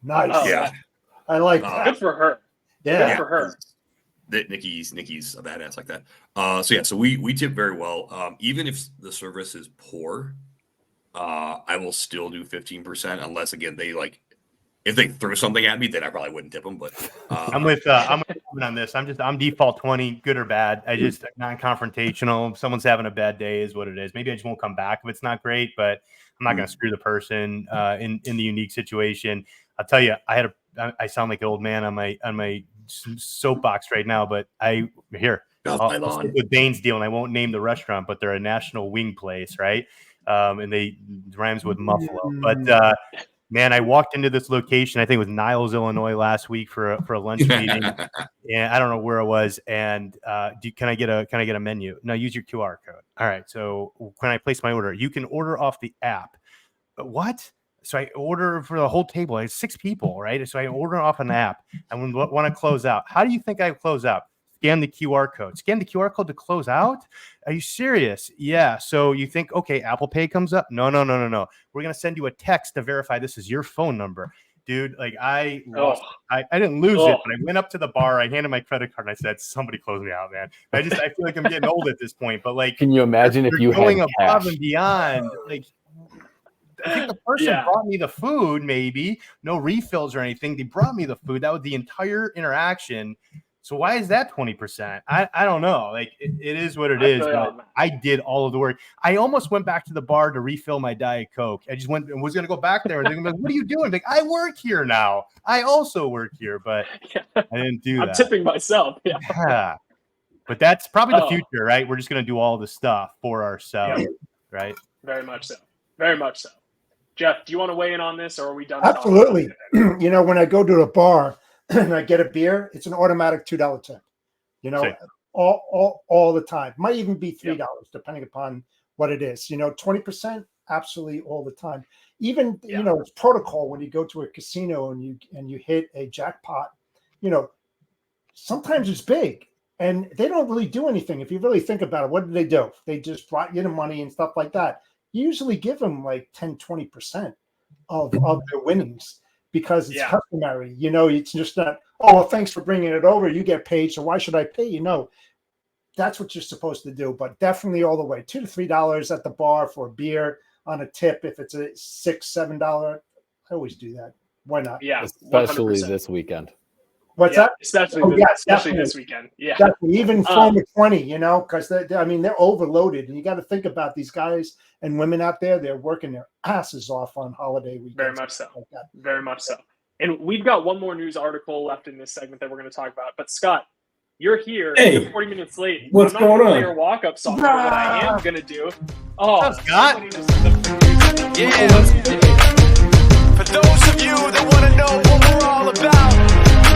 Nice.
Yeah.
I like that.
Good for her.
Yeah.
Good for her.
Nikki's a badass like that. So we tip very well. Even if the service is poor, I will still do 15%, unless again they like If they threw something at me, then I probably wouldn't tip them. But
I'm with Coleman on this. I'm default 20, good or bad. I just non-confrontational. If someone's having a bad day, is what it is. Maybe I just won't come back if it's not great, but I'm not going to screw the person in the unique situation. I'll tell you, I sound like an old man on my soapbox right now, but I'll stick with Bane's deal, and I won't name the restaurant, but they're a national wing place, right? And they rhymes with Muffalo, but. Man, I walked into this location, I think it was Niles, Illinois last week for a lunch meeting. And I don't know where it was. And can I get a menu? No, use your QR code. All right. So when I place my order, you can order off the app. But what? So I order for the whole table. I have 6 people, right? So I order off an app. And want to close out. How do you think I close out? Scan the QR code. Scan the QR code to close out? Are you serious? Yeah. So you think, okay, Apple Pay comes up? No. We're going to send you a text to verify this is your phone number. Dude, like I didn't lose it, but I went up to the bar. I handed my credit card and I said, somebody close me out, man. I feel like I'm getting old at this point, but like,
can you imagine if you
going
had
above
cash?
and beyond? Like, I think the person brought me the food, maybe no refills or anything. They brought me the food. That was the entire interaction. So why is that 20%? I don't know. Like it is what it is. But I did all of the work. I almost went back to the bar to refill my Diet Coke. I just went and was going to go back there and they're like, what are you doing? Like, I work here now. I also work here, but I didn't do that.
I'm tipping myself.
Yeah. But that's probably the future, right? We're just going to do all the stuff for ourselves, right?
Very much so. Very much so. Jeff, do you want to weigh in on this or are we done?
Absolutely. When I go to a bar, and I get a beer, it's an automatic $2 tip. All the time. Might even be $3 depending upon what it is. 20%, absolutely all the time. Even it's protocol when you go to a casino and you hit a jackpot. Sometimes it's big, and they don't really do anything. If you really think about it, what do? They just brought you the money and stuff like that. You usually give them like 10-20% of their winnings. Because it's customary, it's just not, thanks for bringing it over. You get paid, so why should I pay you? No, that's what you're supposed to do. But definitely all the way, $2 to $3 at the bar for a beer on a tip. If it's a $6-7, I always do that. Why not?
Yeah,
especially
100%.
This weekend.
What's that?
Especially this weekend. Yeah,
definitely. Even from 20, because they're overloaded, and you got to think about these guys and women out there. They're working their asses off on holiday weekends.
Very much so.
Like that.
Very much so. And we've got one more news article left in this segment that we're going to talk about. But Scott, you're here.
Hey,
you're 40 minutes late.
What's going on?
Your walk-up song. But what I am going to do.
Scott.
Yeah. For those of you that want to know what we're all about,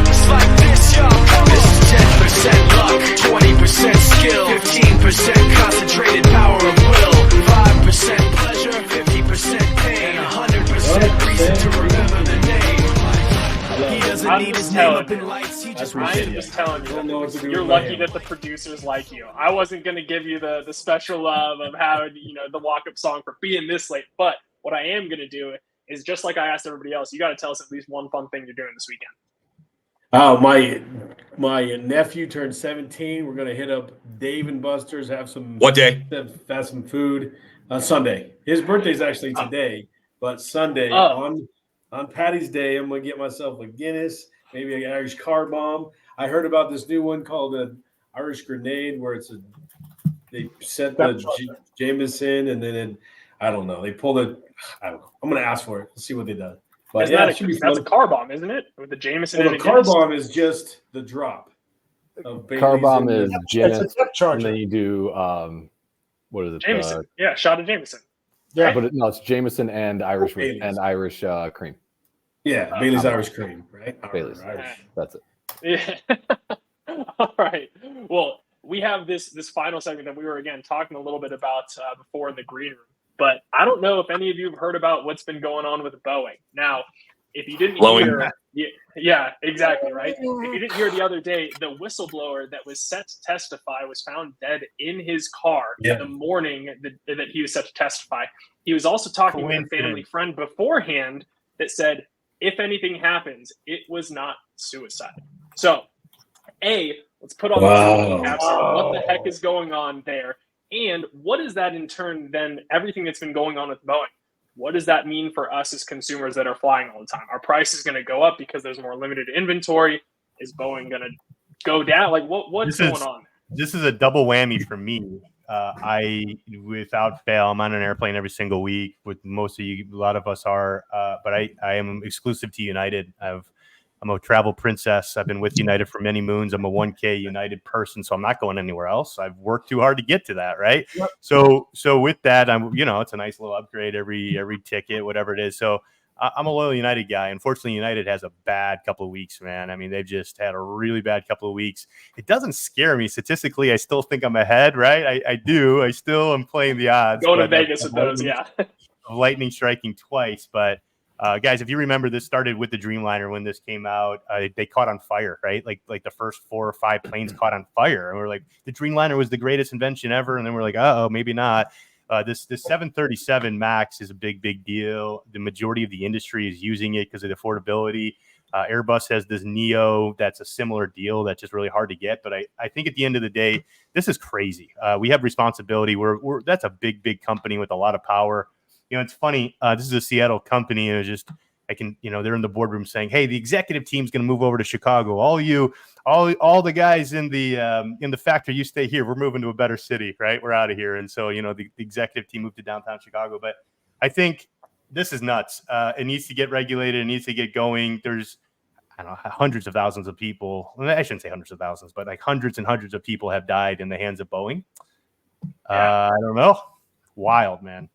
it's like this, y'all. This is 10% luck, 20% skill, 15% concentrated power of will, 5% pleasure, 50% pain, 100% reason to remember the name. He doesn't need his name up in lights. He just
I'm just telling you, you're lucky that the producers like you. I wasn't going to give you the special love of having the walk-up song for being this late, but what I am going to do is just like I asked everybody else. You got to tell us at least one fun thing you're doing this weekend.
My nephew turned 17. We're gonna hit up Dave and Buster's. Have some
what day?
Have some food. Sunday. His birthday's actually today, but Sunday on Patty's Day, I'm gonna get myself a Guinness, maybe an Irish car bomb. I heard about this new one called an Irish grenade, where they set the Jameson and then I don't know. They pulled it. I don't know. I'm gonna ask for it. Let's see what they done. But
that's a car bomb, isn't it? With the Jameson.
Well, the car bomb is just the drop.
Car bomb is Guinness,
and
then you do what is it?
Jameson. Shot of Jameson.
Yeah,
but it's Jameson and Irish cream.
Yeah, Bailey's Irish cream, right?
Bailey's.
Irish.
That's it.
Yeah. All right. Well, we have this final segment that we were again talking a little bit about before in the green room. But I don't know if any of you have heard about what's been going on with Boeing. Now, if you didn't hear, yeah, exactly, right? If you didn't hear the other day, the whistleblower that was set to testify was found dead in his car the morning that he was set to testify. He was also talking to a family friend beforehand that said, if anything happens, it was not suicide. So, let's put on the caps. What the heck is going on there? And what is that in turn then, everything that's been going on with Boeing? what does that mean for us as consumers that are flying all the time? Our price is going to go up because there's more limited inventory. Is Boeing going to go down? Like, what's going on?
This is a double whammy for me. I, without fail, I'm on an airplane every single week. With most of you, a lot of us are. But I am exclusive to United. I'm a travel princess. I've been with United for many moons. I'm a 1K United person, so I'm not going anywhere else. I've worked too hard to get to that, right? Yep. So with that, it's a nice little upgrade every ticket, whatever it is. So I'm a loyal United guy. Unfortunately, United has a bad couple of weeks, man. I mean, they've just had a really bad couple of weeks. It doesn't scare me. Statistically, I still think I'm ahead, right? I do. I still am playing the odds.
Going to Vegas with those, yeah.
Lightning striking twice, but guys, if you remember, this started with the Dreamliner when this came out. They caught on fire, right? Like the first 4 or 5 planes caught on fire, and we're like, the Dreamliner was the greatest invention ever, and then we're like, oh, maybe not. This 737 MAX is a big deal. The majority of the industry is using it because of the affordability. Airbus has this Neo that's a similar deal that's just really hard to get. But I think at the end of the day, this is crazy. We have responsibility. That's a big company with a lot of power. It's funny. This is a Seattle company, and they're in the boardroom saying, "Hey, the executive team's going to move over to Chicago. All the guys in the factory, you stay here. We're moving to a better city, right? We're out of here." And so, the executive team moved to downtown Chicago. But I think this is nuts. It needs to get regulated. It needs to get going. There's, hundreds of thousands of people. I shouldn't say hundreds of thousands, but like hundreds and hundreds of people have died in the hands of Boeing. I don't know. Wild, man.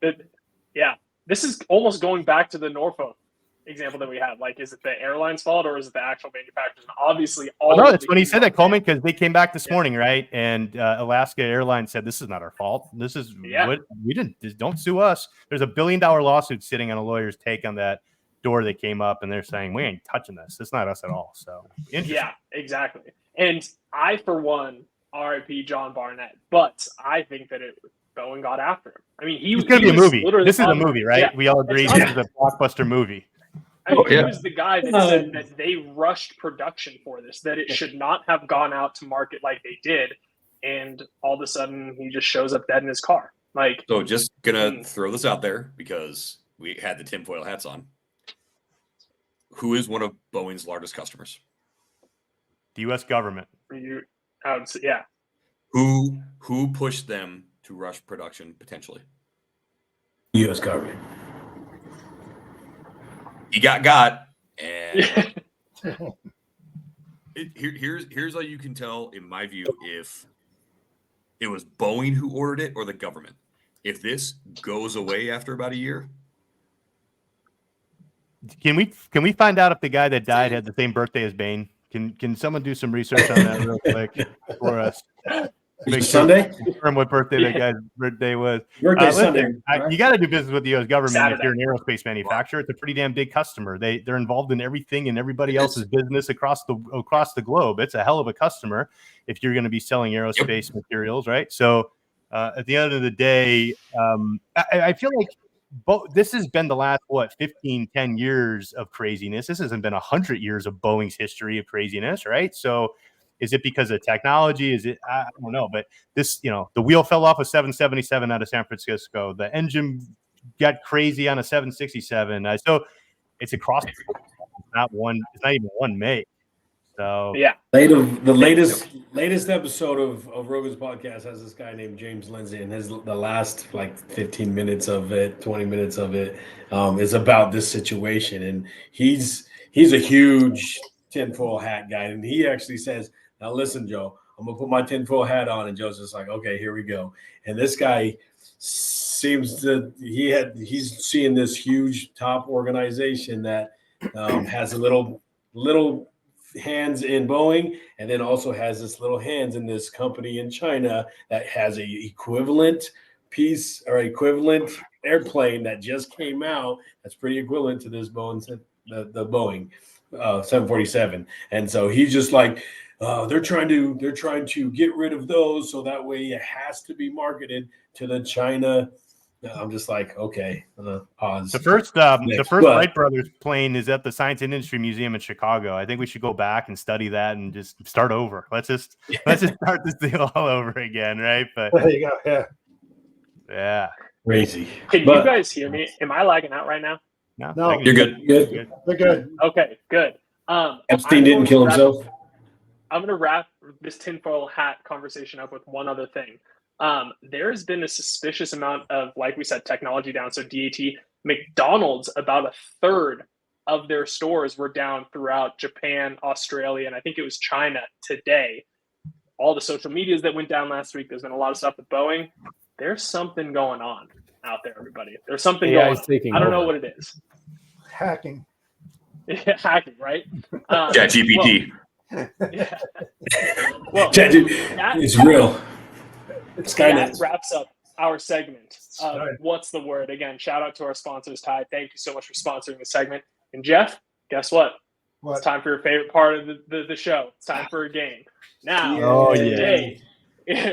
Yeah, this is almost going back to the Norfolk example that we had. Like, is it the airline's fault or is it the actual manufacturers? And obviously,
that's when he said that, Coleman, because they came back this morning, right? And Alaska Airlines said, this is not our fault. This is what we didn't. Don't sue us. There's a $1 billion lawsuit sitting on a lawyer's take on that door that came up, and they're saying, we ain't touching this. It's not us at all. So,
yeah, exactly. And I, for one, RIP John Barnett, but I think that Boeing got after him. I mean,
it's going to be a movie. This is a movie, right? Yeah. We all agree this is a blockbuster movie.
I mean, he was the guy that said that they rushed production for this, that it should not have gone out to market like they did, and all of a sudden he just shows up dead in his car. Like,
so just gonna throw this out there because we had the tinfoil hats on. Who is one of Boeing's largest customers?
The U.S. government.
I would say, yeah.
Who pushed them to rush production potentially?
U.S. government.
He got, and here's how you can tell, in my view, if it was Boeing who ordered it or the government. If this goes away after about a year,
can we find out if the guy that died had the same birthday as Bain? Can someone do some research on that real quick for us?
Sunday?
Confirm what birthday that guy's birthday was.
Sunday.
You got to do business with the U.S. government Saturday. If you're an aerospace manufacturer. It's a pretty damn big customer. They're involved in everything and everybody else's business across the globe. It's a hell of a customer if you're going to be selling aerospace materials, right? So at the end of the day, I feel like this has been the last 10 years of craziness. This hasn't been 100 years of Boeing's history of craziness, right? So. Is it because of technology? Is it? I don't know. But this, the wheel fell off a 777 out of San Francisco. The engine got crazy on a 767. So it's across the board. It's not even one make. So
yeah.
The latest episode of Rogan's podcast has this guy named James Lindsay, and the last 15 minutes of it, 20 minutes of it, is about this situation. And he's a huge tinfoil hat guy, and he actually says, "Now listen, Joe, I'm gonna put my tinfoil hat on," and Joe's just like, "Okay, here we go." And this guy seems to he's seeing this huge top organization that has a little hands in Boeing, and then also has this little hands in this company in China that has a equivalent piece or equivalent airplane that just came out that's pretty equivalent to this Boeing, the Boeing 747. And so he's just like, they're trying to get rid of those so that way it has to be marketed to the China. I'm just like, okay, pause.
The first Wright Brothers plane is at the Science and Industry Museum in Chicago. I think we should go back and study that and just start over. Let's just start this deal all over again, right? But
there you go. Yeah.
Crazy.
Can you guys hear me? Am I lagging out right now?
No.
You're good.
Good.
They're good.
Okay, good.
Epstein didn't kill himself.
I'm going to wrap this tinfoil hat conversation up with one other thing. There has been a suspicious amount of, like we said, technology down. So DAT, McDonald's, about a third of their stores were down throughout Japan, Australia, and I think it was China today. All the social medias that went down last week, there's been a lot of stuff with Boeing. There's something going on out there, everybody. There's something going on. I don't know what it is.
Hacking.
Yeah, hacking, right?
ChatGPT.
Yeah. Well,
it's real.
That wraps up our segment of What's the Word? Again, shout out to our sponsors, Ty. Thank you so much for sponsoring the segment. And Jeff, guess what? It's time for your favorite part of the show. It's time for a game. Now, today,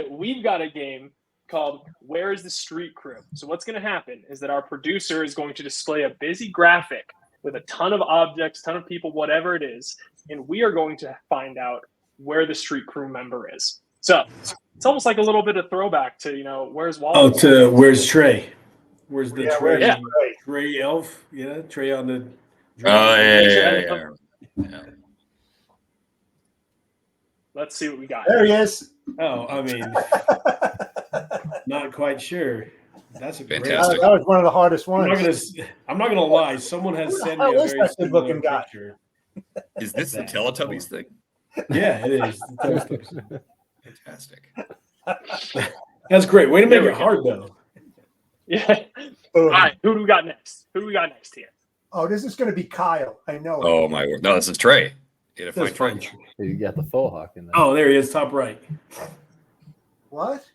we've got a game called Where's the Street Crew? So what's going to happen is that our producer is going to display a busy graphic with a ton of objects, ton of people, whatever it is, and we are going to find out where the street crew member is. So it's almost like a little bit of throwback to, where's Wally?
Oh, to where's Trey? Where's the Trey?
Yeah.
Trey Elf? Yeah, Trey on the.
Yeah.
Let's see what we got.
There he is.
Oh, I mean, not quite sure. That's a
Fantastic.
That was one of the hardest ones.
I'm not gonna lie. Someone has sent me a very
good-looking guy.
picture.
Is this the Teletubbies thing?
Yeah, it is.
Fantastic.
That's great. Way to make it hard, though.
Yeah. All right. Who do we got next? Here?
Oh, this is going to be Kyle. I know.
Oh, my word. No, this is Trey.
That's fine.
You got the faux hawk in there.
Oh, there he is, top right.
What?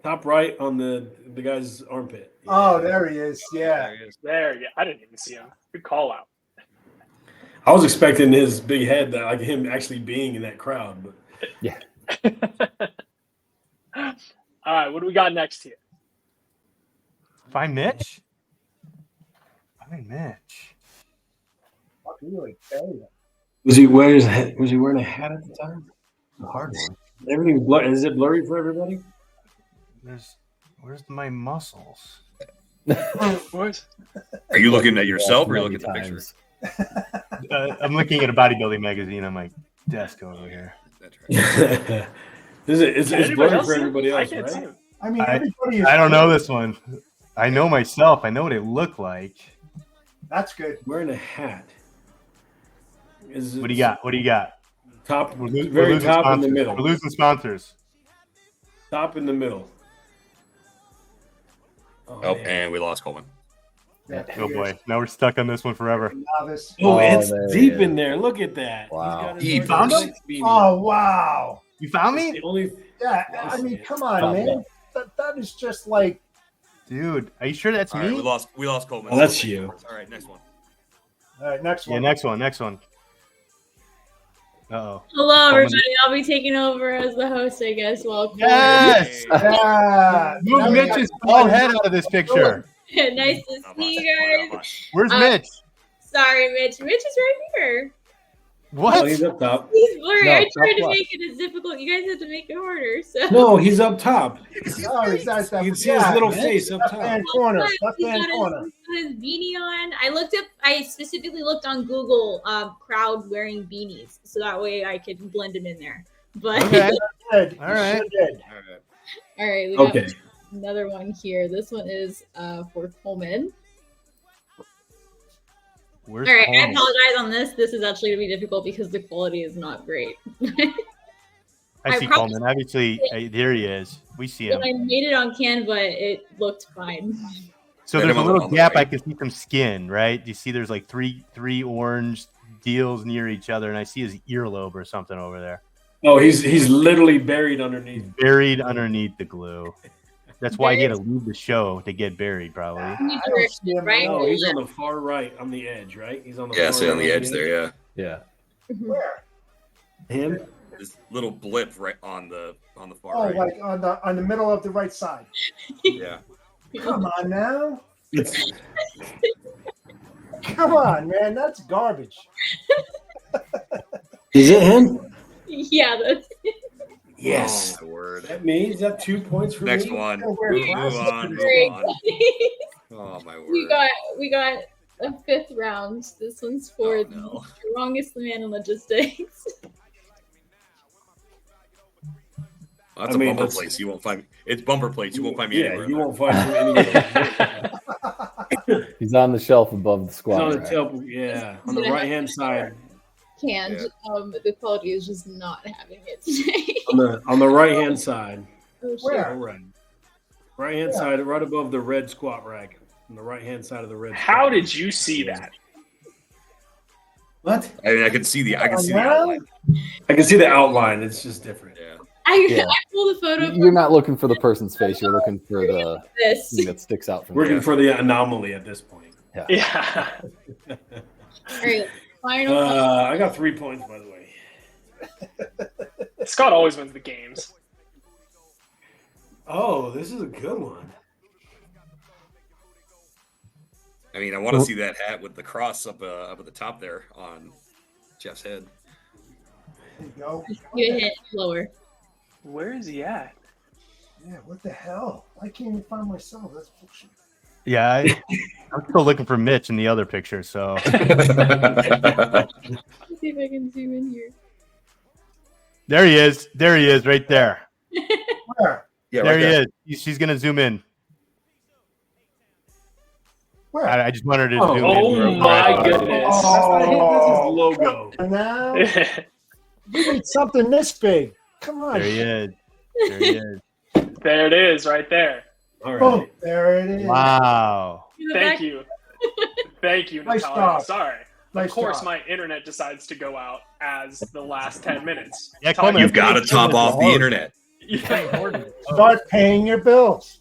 Top right on the guy's armpit. Yeah.
Oh, there he is. Yeah.
There. Yeah. I didn't even see him. Good call out.
I was expecting his big head, like him actually being in that crowd. But
Yeah.
All right. What do we got next here?
Find Mitch. Mitch.
was he wearing a hat at the time? A hard one. Everything's blurry. Is it blurry for everybody?
Where's my muscles?
What?
Are you looking at yourself or are you looking at the picture?
I'm looking at a bodybuilding magazine on my desk over here.
It's blurry for everybody else,
I can't see
right?
him.
I mean, everybody is.
I don't know this one. I know myself. I know what it looked like.
That's good.
Wearing a hat.
What do you got?
Top,
We're
very
losing
top
sponsors.
in the middle.
We're losing sponsors.
Top in the middle.
Oh, and we lost Coleman.
Oh boy, now we're stuck on this one forever.
Novice.
Oh, it's
there
deep
he
in there. Look at that.
Wow.
He
found him?
Oh, wow.
You found me,
Yeah, I mean, come on, man. That is just like.
dude. Are you sure that's
All
me?
right, we lost Coleman.
Oh, that's you.
All right, next one.
All right, next
Yeah,
one.
next one. Uh-oh.
Hello, everybody. I'll be taking over as the host, I guess. Welcome.
Yes.
Yeah.
Move Mitch's bald head out of this picture.
Nice to see you guys.
Where's Mitch?
Sorry, Mitch. Mitch is right here.
What?
Oh, he's up top.
He's blurry.
No,
I tried to
top
make it as difficult. You guys had to make it harder. So.
No, he's up top.
Oh, he's nice.
You can see his little face up
Left
top.
hand corner. Left
He's
hand
got
corner.
his beanie on. I specifically looked on Google crowd wearing beanies, so that way I could blend him in there. But
Okay.
Good.
All right.
You sure did.
all right, we got
Okay.
another one here. This one is for Coleman.
Where's
All right, I
Coleman?
apologize on this. This is actually going to be difficult because the quality is not great.
I see
I probably-
Coleman. Obviously, there he is. We see him.
When I made it on Canva, it looked fine.
So
Right,
there's a
I'm
little
on the
gap.
right.
I can see some skin, right? You see there's like three orange deals near each other, and I see his earlobe or something over there.
Oh, he's literally buried underneath.
Buried underneath the glue. That's why he had to leave the show to get buried, probably.
New
I don't see
direction,
him.
right?
No, he's on the far right, on the edge, right? He's on the
Yeah,
far
see on the
right
edge there, yeah.
Yeah.
Where?
Him?
This little blip right on the far
Oh,
right.
like on the middle of the right side.
Yeah.
Come on now. Come on, man. That's garbage.
Is it him?
Yeah, that's
Yes.
Oh, my word.
That means that 2 points for
Next
me.
one.
Gotta wear
Move
glasses
on.
for
Move
this.
on. Oh, my word.
We got a 5th round. This one's for the strongest man in logistics.
That's a bumper place. You won't find me. It's bumper plates. You won't find me anywhere.
You won't find him anywhere.
He's on the shelf above the squad.
He's on the table, yeah, on the right-hand side.
Canned. The quality is just not having it today.
On the right-hand side.
Oh,
Where?
Right-hand side, right above the red squat rack. On the right-hand side of the red.
How did you see that?
What?
I mean, I can see the outline.
I can see the outline. It's just different.
Yeah.
I pulled a photo.
You're not looking for the person's face. You're looking for the thing that sticks out from.
Looking for the anomaly at this point.
Yeah.
All right, final.
I got 3 points, by the way.
Scott always wins the games.
Oh, this is a good one.
I mean, I want to see that hat with the cross up at the top there on Jeff's head.
There you go.
You hit lower.
Where is he at?
Yeah, what the hell? I can't even find myself. That's bullshit.
Yeah, I'm still looking for Mitch in the other picture. So
Let's see if I can zoom in here.
there he is. There he is, right there.
Where?
Yeah,
There
right
he
there.
is. She's gonna zoom in.
Where?
I just wanted to
Oh,
zoom in.
Oh my goodness.
Oh, logo.
Now you need something this big. Come on.
There he is. There he is.
There it is, right there.
All right.
Oh, there it is.
Wow.
Thank you. Thank you,
Nice
Natalia.
job.
Sorry.
Nice
Of course,
job.
my internet decides to go out as the last 10 minutes.
Yeah,
Natalia,
Coleman,
You've got to top off the internet.
Yeah.
Start paying your bills.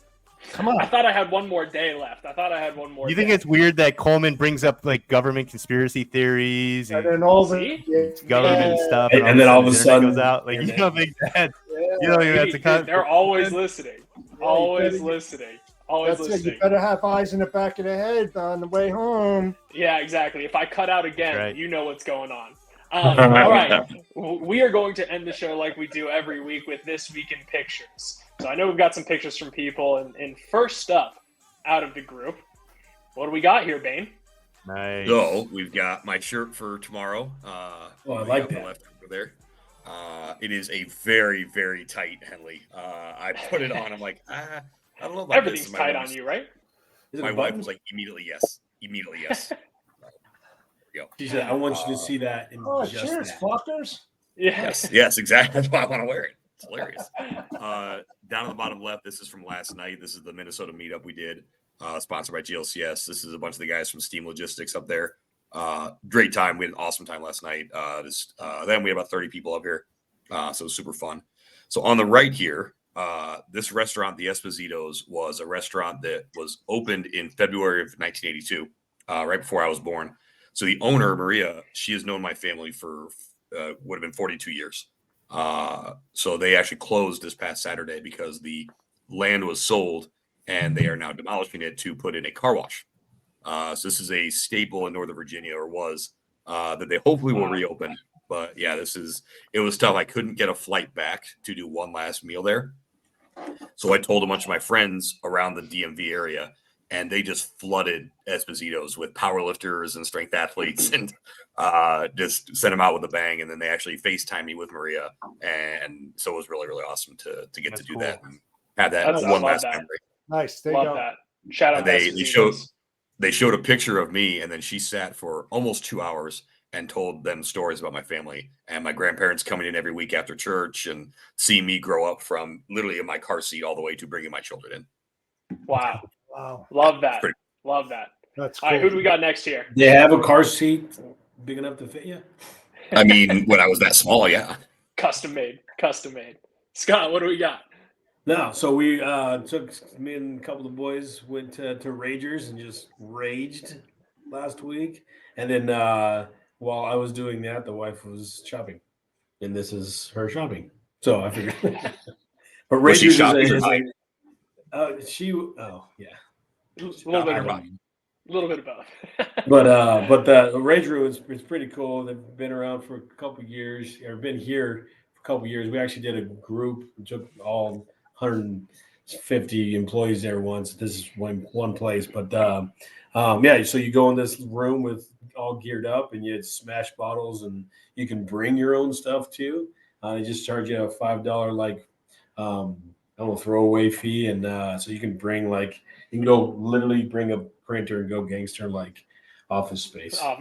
Come on.
I thought I had one more day left.
You think it's weird that Coleman brings up like government conspiracy theories
And
and
then all
See?
the
government stuff,
And then all of a
his
sudden-
internet goes out? Like you don't think that? You don't think that's a
Dude, they're always listening. Always listening. Always
That's it.
listening.
You better have eyes in the back of the head on the way home.
Yeah, exactly. If I cut out again,
Right.
you know what's going on. All right. We are going to end the show like we do every week with This Week in Pictures. So I know we've got some pictures from people. And first up out of the group, what do we got here, Bane?
Nice.
So we've got my shirt for tomorrow.
I like that.
Left over there. It is a very, very tight Henley. I put it on. I'm like, I don't know about
Everything's
this.
tight on you, right?
My wife was like, immediately yes. Immediately yes. Go.
She said, I want you to see that. In
Oh,
just
cheers,
that.
fuckers.
Yes.
Yes, exactly. That's why I want to wear it. It's hilarious. Down at the bottom left, this is from last night. This is the Minnesota meetup we did, sponsored by GLCS. This is a bunch of the guys from Steam Logistics up there. Great time. We had an awesome time last night. Then we had about 30 people up here. So it was super fun. So on the right here, this restaurant, the Espositos, was a restaurant that was opened in February of 1982, right before I was born. So the owner, Maria, she has known my family for would have been 42 years. So they actually closed this past Saturday because the land was sold and they are now demolishing it to put in a car wash. So this is a staple in Northern Virginia, or was, that they hopefully will reopen. But yeah, it was tough. I couldn't get a flight back to do one last meal there. So I told a bunch of my friends around the DMV area, and they just flooded Espositos with powerlifters and strength athletes and just sent them out with a bang. And then they actually FaceTimed me with Maria. And so it was really, really awesome to get
That's
to do
cool.
that and have that
I
one
love
last
that.
memory.
Nice. There you
Love
go.
that. Shout out
And
to
they showed a picture of me, and then she sat for almost 2 hours and told them stories about my family and my grandparents coming in every week after church and seeing me grow up from literally in my car seat all the way to bringing my children in.
Wow.
Wow.
Love that.
Pretty-
Love that.
That's
All
cool.
right, who do we got next here?
They have a car seat big enough to fit you?
I mean, when I was that small, yeah.
Custom made. Scott, what do we got?
No, so we took me and a couple of boys went to Ragers and just raged last week. And then while I was doing that, the wife was shopping. And this is her shopping. So I figured. But
Was she
Ragers
shopping or
is
buying?
yeah.
A little bit of both.
Buying.
A little bit of both.
But the Rage Room is pretty cool. They've been around for a couple of years, or been here for couple years. We actually did a group, took all 150 employees there once. This is one place, but yeah. So you go in this room with all geared up, and you smash bottles, and you can bring your own stuff too. They just charge you a $5 throwaway fee, and so you can bring you can go literally bring a printer and go gangster office space.
I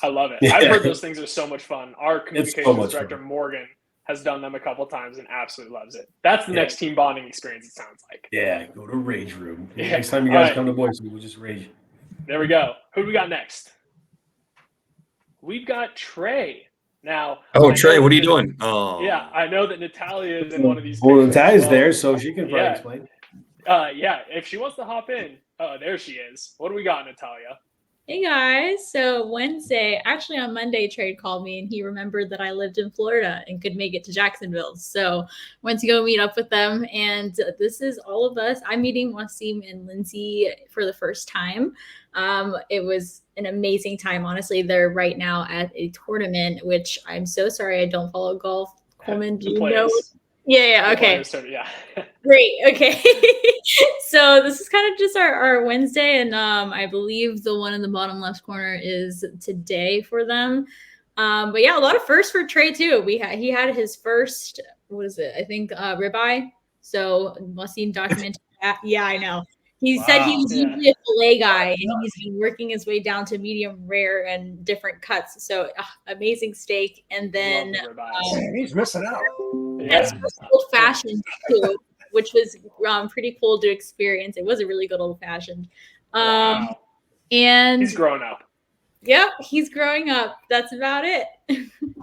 love it. Yeah. I've heard those things are so much fun. Our communications director Morgan has done them a couple times and absolutely loves it. That's the next team bonding experience, it sounds like.
Yeah, go to Rage Room. Next time you guys come to Boise, we'll just rage.
There we go. Who do we got next? We've got Trey. Now,
Trey, what are you doing? Oh,
yeah, I know that Natalia is in one of these.
Well, Natalia's there, so she can probably explain.
Yeah, if she wants to hop in, there she is. What do we got, Natalia?
Hey guys, so Wednesday, actually on Monday, Trey called me and he remembered that I lived in Florida and could make it to Jacksonville. So went to go meet up with them, and this is all of us. I'm meeting Wasim and Lindsay for the first time. It was an amazing time. Honestly, they're right now at a tournament, which I'm so sorry I don't follow golf. Coleman, do you know? Yeah, okay.
Yeah.
Great. Okay. So this is kind of just our Wednesday, and I believe the one in the bottom left corner is today for them. But yeah, a lot of firsts for Trey too. He had his first, what is it? I think ribeye. So Wasim documented that. Yeah, I know. He said he was usually a filet guy, and he's been working his way down to medium rare and different cuts. So amazing steak, and then
he's missing out.
That's old fashioned too, which was pretty cool to experience. It was a really good old fashioned.
Wow.
And
he's growing up.
Yep, he's growing up. That's about it.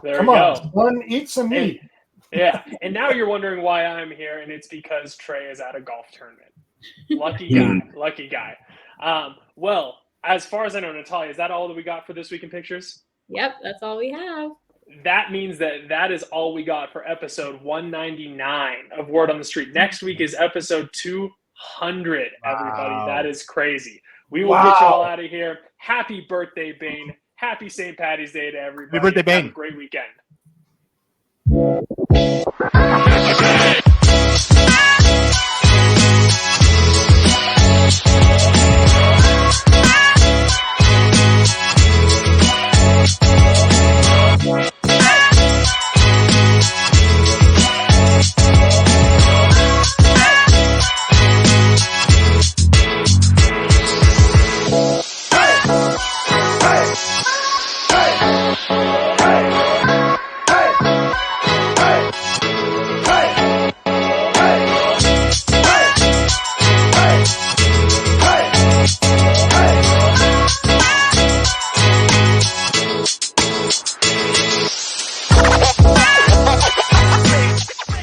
There
Come
we
on,
go.
son, eat some meat.
Yeah, and now you're wondering why I'm here, and it's because Trey is at a golf tournament. Lucky guy. Well, as far as I know, Natalia, is that all that we got for This Week in Pictures?
Yep, that's all we have.
That means that is all we got for episode 199 of Word on the Street. Next week is episode 200, everybody. Wow. That is crazy. We will get you all out of here. Happy birthday, Bane. Happy St. Patty's Day to everybody.
Happy birthday, Bane.
Have a great weekend.
Hey!